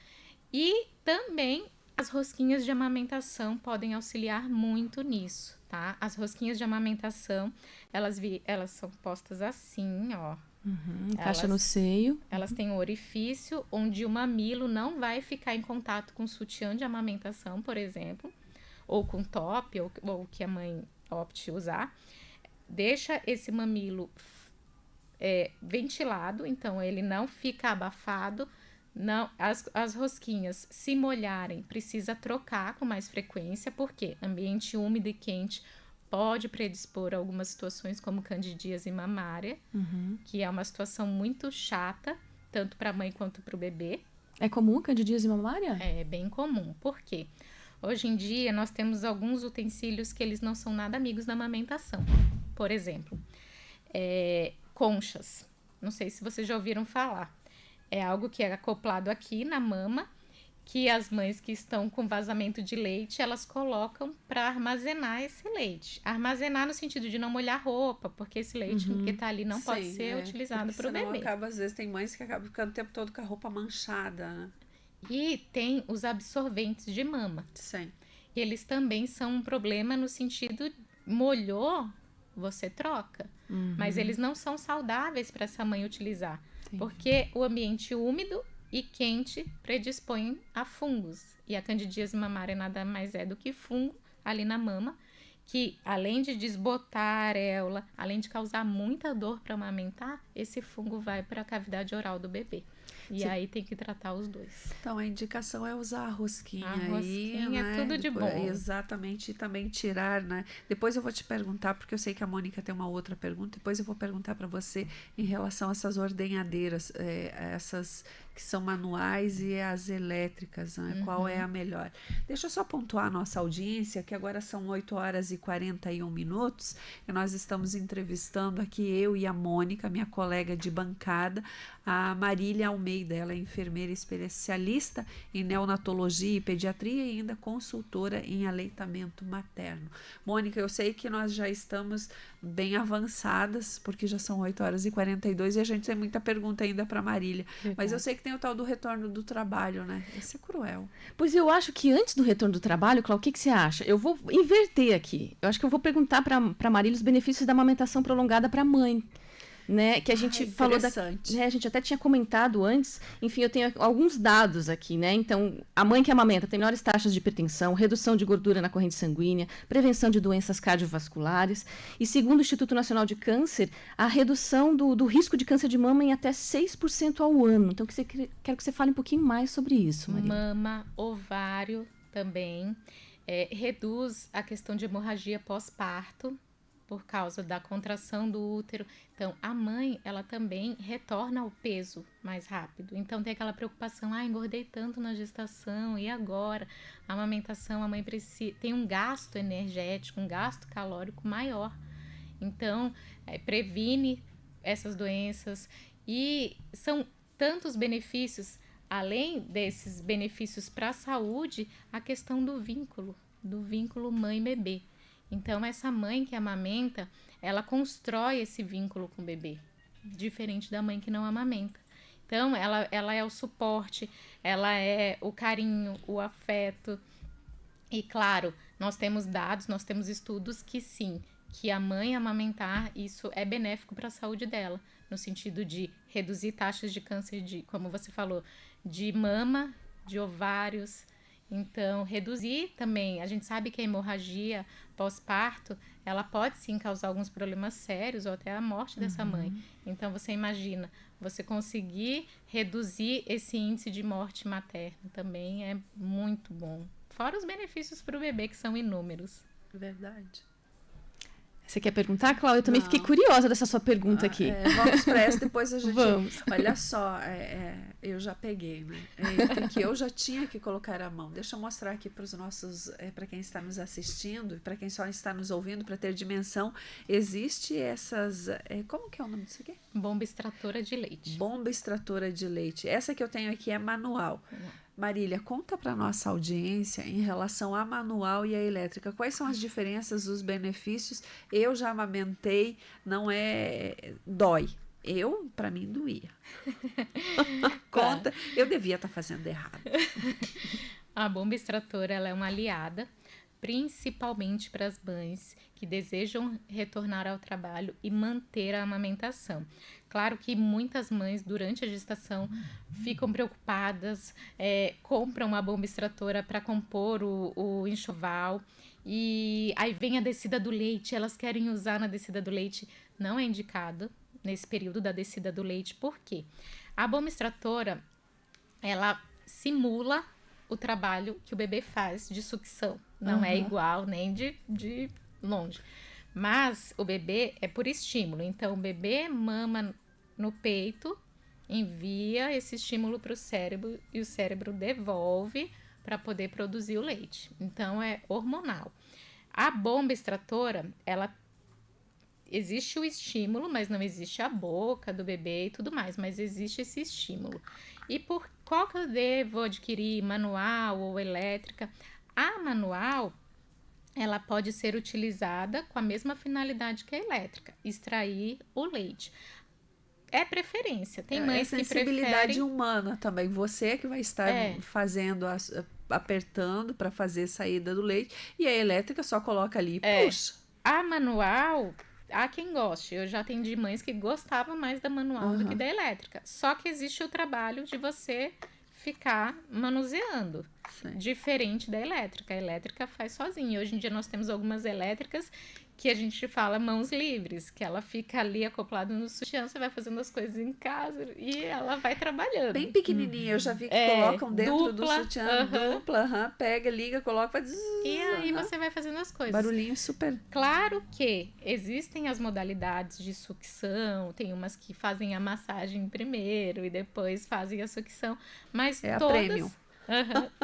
E também as rosquinhas de amamentação podem auxiliar muito nisso, tá? As rosquinhas de amamentação, elas são postas assim, ó. Encaixa no seio. Elas têm um orifício onde o mamilo não vai ficar em contato com o sutiã de amamentação, por exemplo, ou com top, ou o que a mãe opte usar. Deixa esse mamilo ventilado, então ele não fica abafado. Não, as rosquinhas, se molharem, precisa trocar com mais frequência, porque ambiente úmido e quente pode predispor a algumas situações como candidíase mamária, que é uma situação muito chata, tanto para a mãe quanto para o bebê. É comum candidíase mamária? É bem comum. Por quê? Hoje em dia, nós temos alguns utensílios que eles não são nada amigos da amamentação. Por exemplo, conchas. Não sei se vocês já ouviram falar. É algo que é acoplado aqui na mama, que as mães que estão com vazamento de leite, elas colocam para armazenar esse leite. Armazenar no sentido de não molhar roupa, porque esse leite que está ali não pode ser utilizado para o bebê. Às vezes tem mães que acabam ficando o tempo todo com a roupa manchada, né? E tem os absorventes de mama. Sim. Eles também são um problema no sentido, molhou, você troca. Mas eles não são saudáveis para essa mãe utilizar. Porque o ambiente úmido e quente predispõe a fungos. E a candidíase mamária nada mais é do que fungo ali na mama, que além de desbotar a areola, além de causar muita dor para amamentar, esse fungo vai para a cavidade oral do bebê. E aí tem que tratar os dois. Então, a indicação é usar a rosquinha. A rosquinha aí, é tudo de bom. Exatamente, e também tirar, né? Depois eu vou te perguntar, porque eu sei que a Mônica tem uma outra pergunta, depois eu vou perguntar para você em relação a essas ordenhadeiras, essas que são manuais e as elétricas, né? Qual é a melhor? Deixa eu só pontuar a nossa audiência, que agora são 8h41, e nós estamos entrevistando aqui eu e a Mônica, minha colega de bancada, a Marília Almeida. Ela é enfermeira especialista em neonatologia e pediatria e ainda consultora em aleitamento materno. Mônica, eu sei que nós já estamos bem avançadas, porque já são 8h42 e a gente tem muita pergunta ainda para Marília. Mas eu sei que tem o tal do retorno do trabalho, né? Esse é cruel. Pois eu acho que antes do retorno do trabalho, Cláudia, o que você acha? Eu vou inverter aqui. Eu acho que eu vou perguntar para Marília os benefícios da amamentação prolongada para a mãe. Né, que a gente falou né, a gente até tinha comentado antes, enfim, eu tenho alguns dados aqui, né? Então, a mãe que amamenta tem menores taxas de hipertensão, redução de gordura na corrente sanguínea, prevenção de doenças cardiovasculares e, segundo o Instituto Nacional de Câncer, a redução do risco de câncer de mama em até 6% ao ano. Então, quero que você fale um pouquinho mais sobre isso, Maria. Mama, ovário também, reduz a questão de hemorragia pós-parto, por causa da contração do útero. Então, a mãe, ela também retorna ao peso mais rápido. Então, tem aquela preocupação, engordei tanto na gestação, e agora? A amamentação, a mãe tem um gasto energético, um gasto calórico maior. Então, previne essas doenças. E são tantos benefícios, além desses benefícios para a saúde, a questão do vínculo mãe-bebê. Então, essa mãe que amamenta, ela constrói esse vínculo com o bebê, diferente da mãe que não amamenta. Então, ela é o suporte, ela é o carinho, o afeto. E, claro, nós temos dados, nós temos estudos que sim, que a mãe amamentar, isso é benéfico para a saúde dela, no sentido de reduzir taxas de câncer, como você falou, de mama, de ovários. Então, reduzir também, a gente sabe que a hemorragia pós-parto, ela pode sim causar alguns problemas sérios ou até a morte dessa mãe. Então, você imagina, você conseguir reduzir esse índice de morte materna também é muito bom. Fora os benefícios para o bebê, que são inúmeros. Verdade. Você quer perguntar, Cláudia? Eu também fiquei curiosa dessa sua pergunta aqui. Vamos para essa, depois a gente... Vamos. Olha só, eu já peguei, né? Porque eu já tinha que colocar a mão. Deixa eu mostrar aqui para os nossos... para quem está nos assistindo e para quem só está nos ouvindo, para ter dimensão. Existe essas... como que é o nome disso aqui? Bomba extratora de leite. Bomba extratora de leite. Essa que eu tenho aqui é manual. Marília, conta para nossa audiência em relação à manual e à elétrica. Quais são as diferenças, os benefícios? Eu já amamentei, não dói. Para mim, doía. Conta, eu devia estar fazendo errado. A bomba extratora, ela é uma aliada, principalmente para as mães que desejam retornar ao trabalho e manter a amamentação. Claro que muitas mães, durante a gestação, ficam preocupadas, compram a bomba extratora para compor o enxoval, e aí vem a descida do leite, elas querem usar na descida do leite. Não é indicado nesse período da descida do leite, por quê? A bomba extratora, ela simula o trabalho que o bebê faz de sucção. Não é igual, nem de longe. Mas o bebê é por estímulo. Então, o bebê mama no peito, envia esse estímulo para o cérebro e o cérebro devolve para poder produzir o leite. Então, é hormonal. A bomba extratora, existe o estímulo, mas não existe a boca do bebê e tudo mais, mas existe esse estímulo. E por qual que eu devo adquirir, manual ou elétrica? A manual, ela pode ser utilizada com a mesma finalidade que a elétrica, extrair o leite. É preferência. Tem mães que preferem... sensibilidade humana também. Você que vai estar fazendo, apertando para fazer saída do leite, e a elétrica só coloca ali e puxa. A manual, há quem goste. Eu já atendi mães que gostavam mais da manual do que da elétrica. Só que existe o trabalho de você ficar manuseando. Sim. Diferente da elétrica. A elétrica faz sozinha. Hoje em dia nós temos algumas elétricas que a gente fala mãos livres, que ela fica ali acoplada no sutiã, você vai fazendo as coisas em casa e ela vai trabalhando. Bem pequenininha, eu já vi que colocam dentro do sutiã, dupla, pega, liga, coloca, faz... E aí você vai fazendo as coisas. Barulhinho super... Claro que existem as modalidades de sucção, tem umas que fazem a massagem primeiro e depois fazem a sucção, mas a todas... premium.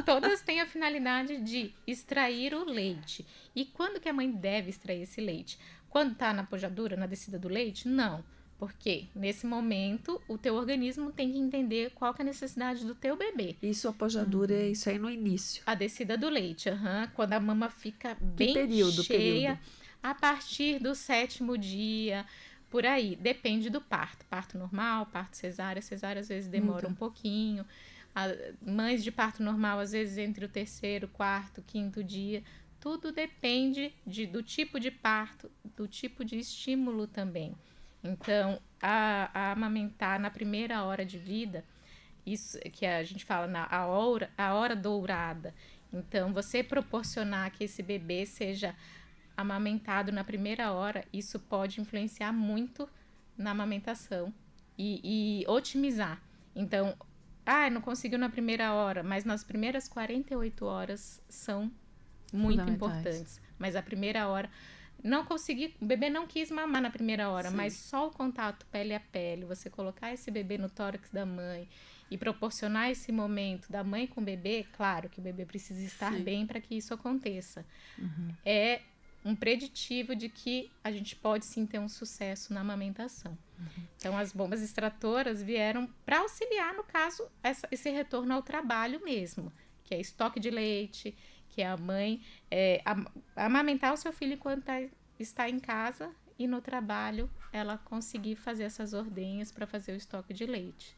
Todas têm a finalidade de extrair o leite. E quando que a mãe deve extrair esse leite? Quando está na pojadura, na descida do leite? Não. Porque nesse momento o teu organismo tem que entender qual que é a necessidade do teu bebê. Isso, a pojadura, isso aí no início. A descida do leite, quando a mama fica bem período? A partir do 7º dia, por aí. Depende do parto. Parto normal, parto cesárea. Cesárea às vezes demora um pouquinho. Mães de parto normal, às vezes entre o 3º, 4º, 5º dia, tudo depende do tipo de parto, do tipo de estímulo também. Então, a amamentar na primeira hora de vida, isso que a gente fala a hora dourada. Então, você proporcionar que esse bebê seja amamentado na primeira hora, isso pode influenciar muito na amamentação e otimizar. Então, não conseguiu na primeira hora, mas nas primeiras 48 horas são muito importantes. Mas a primeira hora, não consegui, o bebê não quis mamar na primeira hora, mas só o contato pele a pele, você colocar esse bebê no tórax da mãe e proporcionar esse momento da mãe com o bebê, claro que o bebê precisa estar bem para que isso aconteça. É um preditivo de que a gente pode sim ter um sucesso na amamentação. Então, as bombas extratoras vieram para auxiliar, no caso, esse retorno ao trabalho mesmo, que é estoque de leite, que é a mãe amamentar o seu filho enquanto está em casa e no trabalho ela conseguir fazer essas ordenhas para fazer o estoque de leite.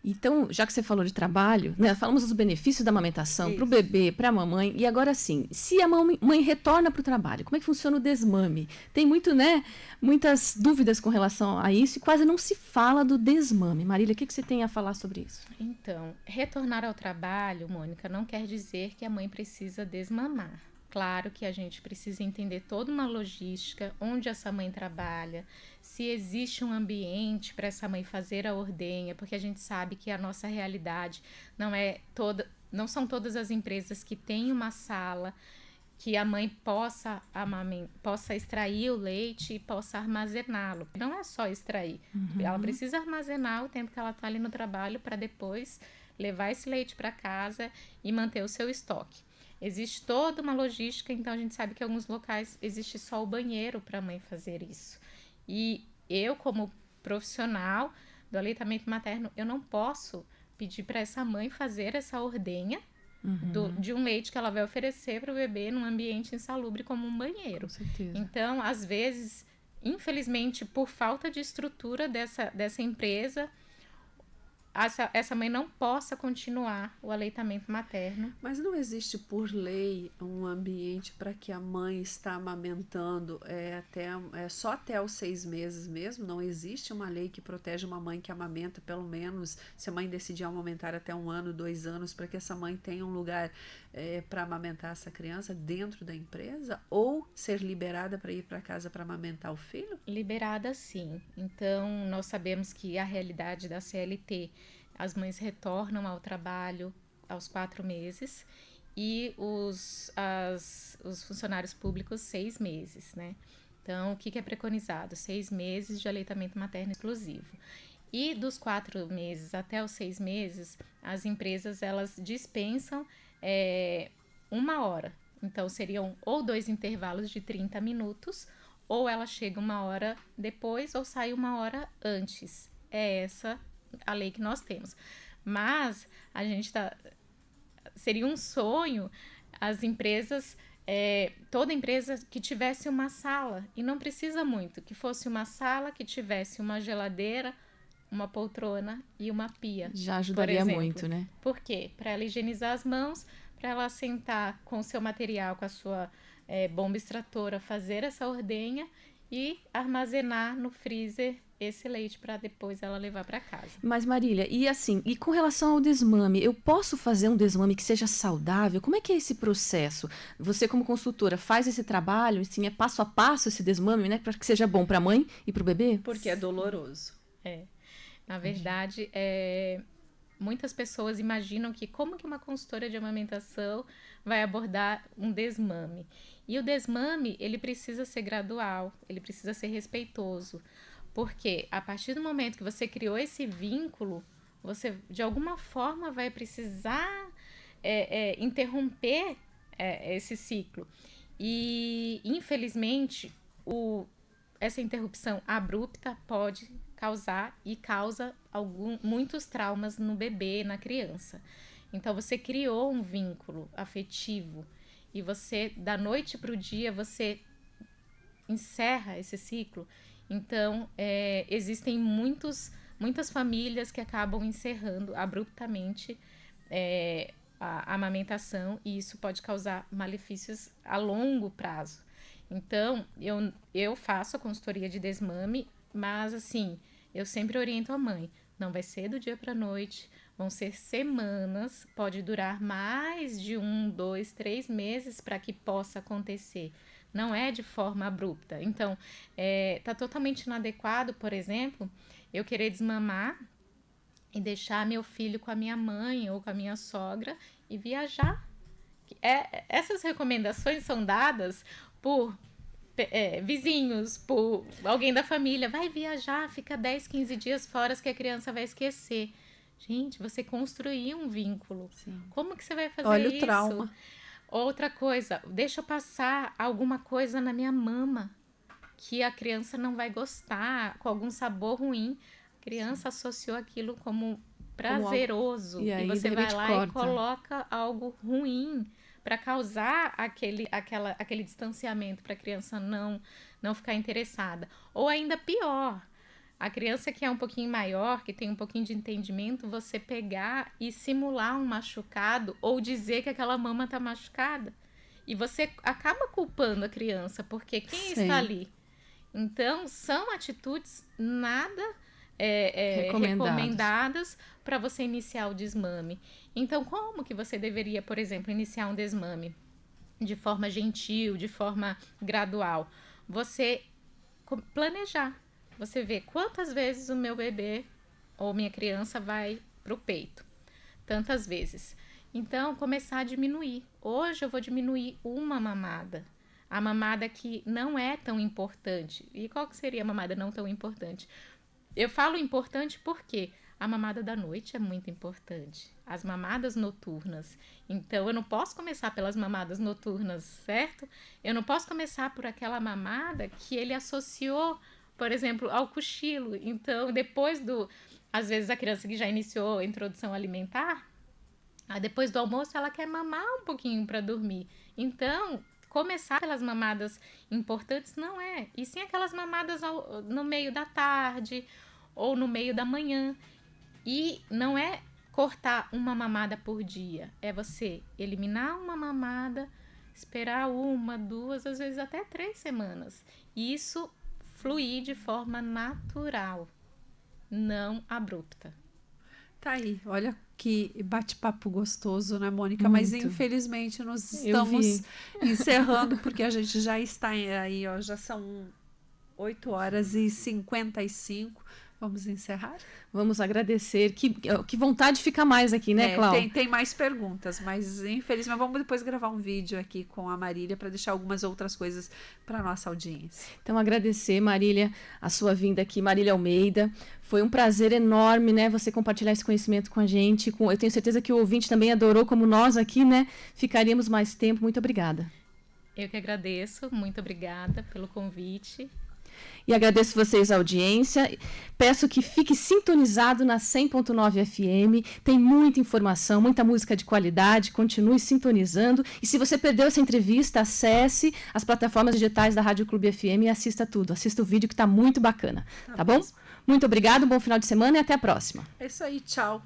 Então, já que você falou de trabalho, né, falamos dos benefícios da amamentação para o bebê, para a mamãe, e agora sim, se a mãe retorna para o trabalho, como é que funciona o desmame? Tem muitas dúvidas com relação a isso e quase não se fala do desmame. Marília, o que você tem a falar sobre isso? Então, retornar ao trabalho, Mônica, não quer dizer que a mãe precisa desmamar. Claro que a gente precisa entender toda uma logística, onde essa mãe trabalha, se existe um ambiente para essa mãe fazer a ordenha, porque a gente sabe que a nossa realidade não são todas as empresas que têm uma sala que a mãe possa extrair o leite e possa armazená-lo. Não é só extrair, ela precisa armazenar o tempo que ela está ali no trabalho para depois levar esse leite para casa e manter o seu estoque. Existe toda uma logística, então a gente sabe que em alguns locais existe só o banheiro para a mãe fazer isso. E eu, como profissional do aleitamento materno, eu não posso pedir para essa mãe fazer essa ordenha de um leite que ela vai oferecer para o bebê num ambiente insalubre como um banheiro. Com certeza. Então, às vezes, infelizmente, por falta de estrutura dessa empresa, essa mãe não possa continuar o aleitamento materno. Mas não existe por lei um ambiente para que a mãe está amamentando só até os 6 meses mesmo? Não existe uma lei que protege uma mãe que amamenta pelo menos, se a mãe decidir amamentar até 1 ano, 2 anos, para que essa mãe tenha um lugar para amamentar essa criança dentro da empresa? Ou ser liberada para ir para casa para amamentar o filho? Liberada, sim. Então, nós sabemos que a realidade da CLT, as mães retornam ao trabalho aos 4 meses e os funcionários públicos 6 meses, né? Então, o que é preconizado? 6 meses de aleitamento materno exclusivo. E dos 4 meses até os 6 meses, as empresas elas dispensam 1 hora. Então, seriam ou 2 intervalos de 30 minutos, ou ela chega 1 hora depois, ou sai 1 hora antes. É essa a lei que nós temos. Mas a gente seria um sonho as empresas, toda empresa que tivesse uma sala, e não precisa muito, que fosse uma sala que tivesse uma geladeira, uma poltrona e uma pia. Já ajudaria muito, né? Por quê? Para ela higienizar as mãos, para ela sentar com o seu material, com a sua bomba extratora, fazer essa ordenha e armazenar no freezer esse leite para depois ela levar para casa. Mas Marília, e assim, e com relação ao desmame, eu posso fazer um desmame que seja saudável? Como é que é esse processo? Você como consultora faz esse trabalho, assim, é passo a passo esse desmame, né, para que seja bom para a mãe e para o bebê? Porque é doloroso. Na verdade, muitas pessoas imaginam que como que uma consultora de amamentação vai abordar um desmame. E o desmame, ele precisa ser gradual, ele precisa ser respeitoso. Porque a partir do momento que você criou esse vínculo, você de alguma forma vai precisar interromper esse ciclo. E, infelizmente, essa interrupção abrupta pode causar e causa muitos traumas no bebê, na criança. Então, você criou um vínculo afetivo e você, da noite para o dia, você encerra esse ciclo. Então, existem muitas famílias que acabam encerrando abruptamente a amamentação e isso pode causar malefícios a longo prazo. Então, eu faço a consultoria de desmame, mas assim, eu sempre oriento a mãe, não vai ser do dia para a noite, vão ser semanas, pode durar mais de 1, 2, 3 meses para que possa acontecer. Não é de forma abrupta. Então, tá totalmente inadequado, por exemplo, eu querer desmamar e deixar meu filho com a minha mãe ou com a minha sogra e viajar. Essas recomendações são dadas por vizinhos, por alguém da família. Vai viajar, fica 10, 15 dias fora que a criança vai esquecer. Gente, você construiu um vínculo. Sim. Como que você vai fazer isso? Olha o trauma. Outra coisa, deixa eu passar alguma coisa na minha mama que a criança não vai gostar, com algum sabor ruim. A criança associou aquilo como prazeroso. E aí, você vai lá e coloca algo ruim para causar aquele distanciamento, para a criança não ficar interessada. Ou ainda pior, a criança que é um pouquinho maior, que tem um pouquinho de entendimento, você pegar e simular um machucado ou dizer que aquela mama está machucada. E você acaba culpando a criança, porque quem está ali? Então, são atitudes nada recomendadas para você iniciar o desmame. Então, como que você deveria, por exemplo, iniciar um desmame? De forma gentil, de forma gradual. Você planejar. Você vê quantas vezes o meu bebê ou minha criança vai para o peito. Tantas vezes. Então, começar a diminuir. Hoje eu vou diminuir uma mamada. A mamada que não é tão importante. E qual que seria a mamada não tão importante? Eu falo importante porque a mamada da noite é muito importante. As mamadas noturnas. Então, eu não posso começar pelas mamadas noturnas, certo? Eu não posso começar por aquela mamada que ele associou, por exemplo, ao cochilo. Então, depois às vezes a criança que já iniciou a introdução alimentar, depois do almoço ela quer mamar um pouquinho para dormir. Então, começar pelas mamadas importantes não é. E sim aquelas mamadas no meio da tarde ou no meio da manhã. E não é cortar uma mamada por dia. É você eliminar uma mamada, esperar 1, 2, às vezes até 3 semanas. E isso fluir de forma natural, não abrupta. Tá aí, olha que bate-papo gostoso, né, Mônica? Muito. Mas infelizmente nós estamos encerrando, porque a gente já está aí, ó, já são 8h55. Vamos encerrar? Vamos agradecer. Que vontade de ficar mais aqui, né, Cláudia? Tem mais perguntas, mas infelizmente vamos depois gravar um vídeo aqui com a Marília para deixar algumas outras coisas para nossa audiência. Então, agradecer, Marília, a sua vinda aqui, Marília Almeida. Foi um prazer enorme, né, você compartilhar esse conhecimento com a gente. Eu tenho certeza que o ouvinte também adorou, como nós aqui, né? Ficaríamos mais tempo. Muito obrigada. Eu que agradeço. Muito obrigada pelo convite. E agradeço vocês a audiência. Peço que fique sintonizado na 100.9 FM. Tem muita informação, muita música de qualidade. Continue sintonizando. E se você perdeu essa entrevista, acesse as plataformas digitais da Rádio Clube FM e assista tudo. Assista o vídeo que está muito bacana. Tá bom? Muito obrigado, bom final de semana e até a próxima. É isso aí, tchau.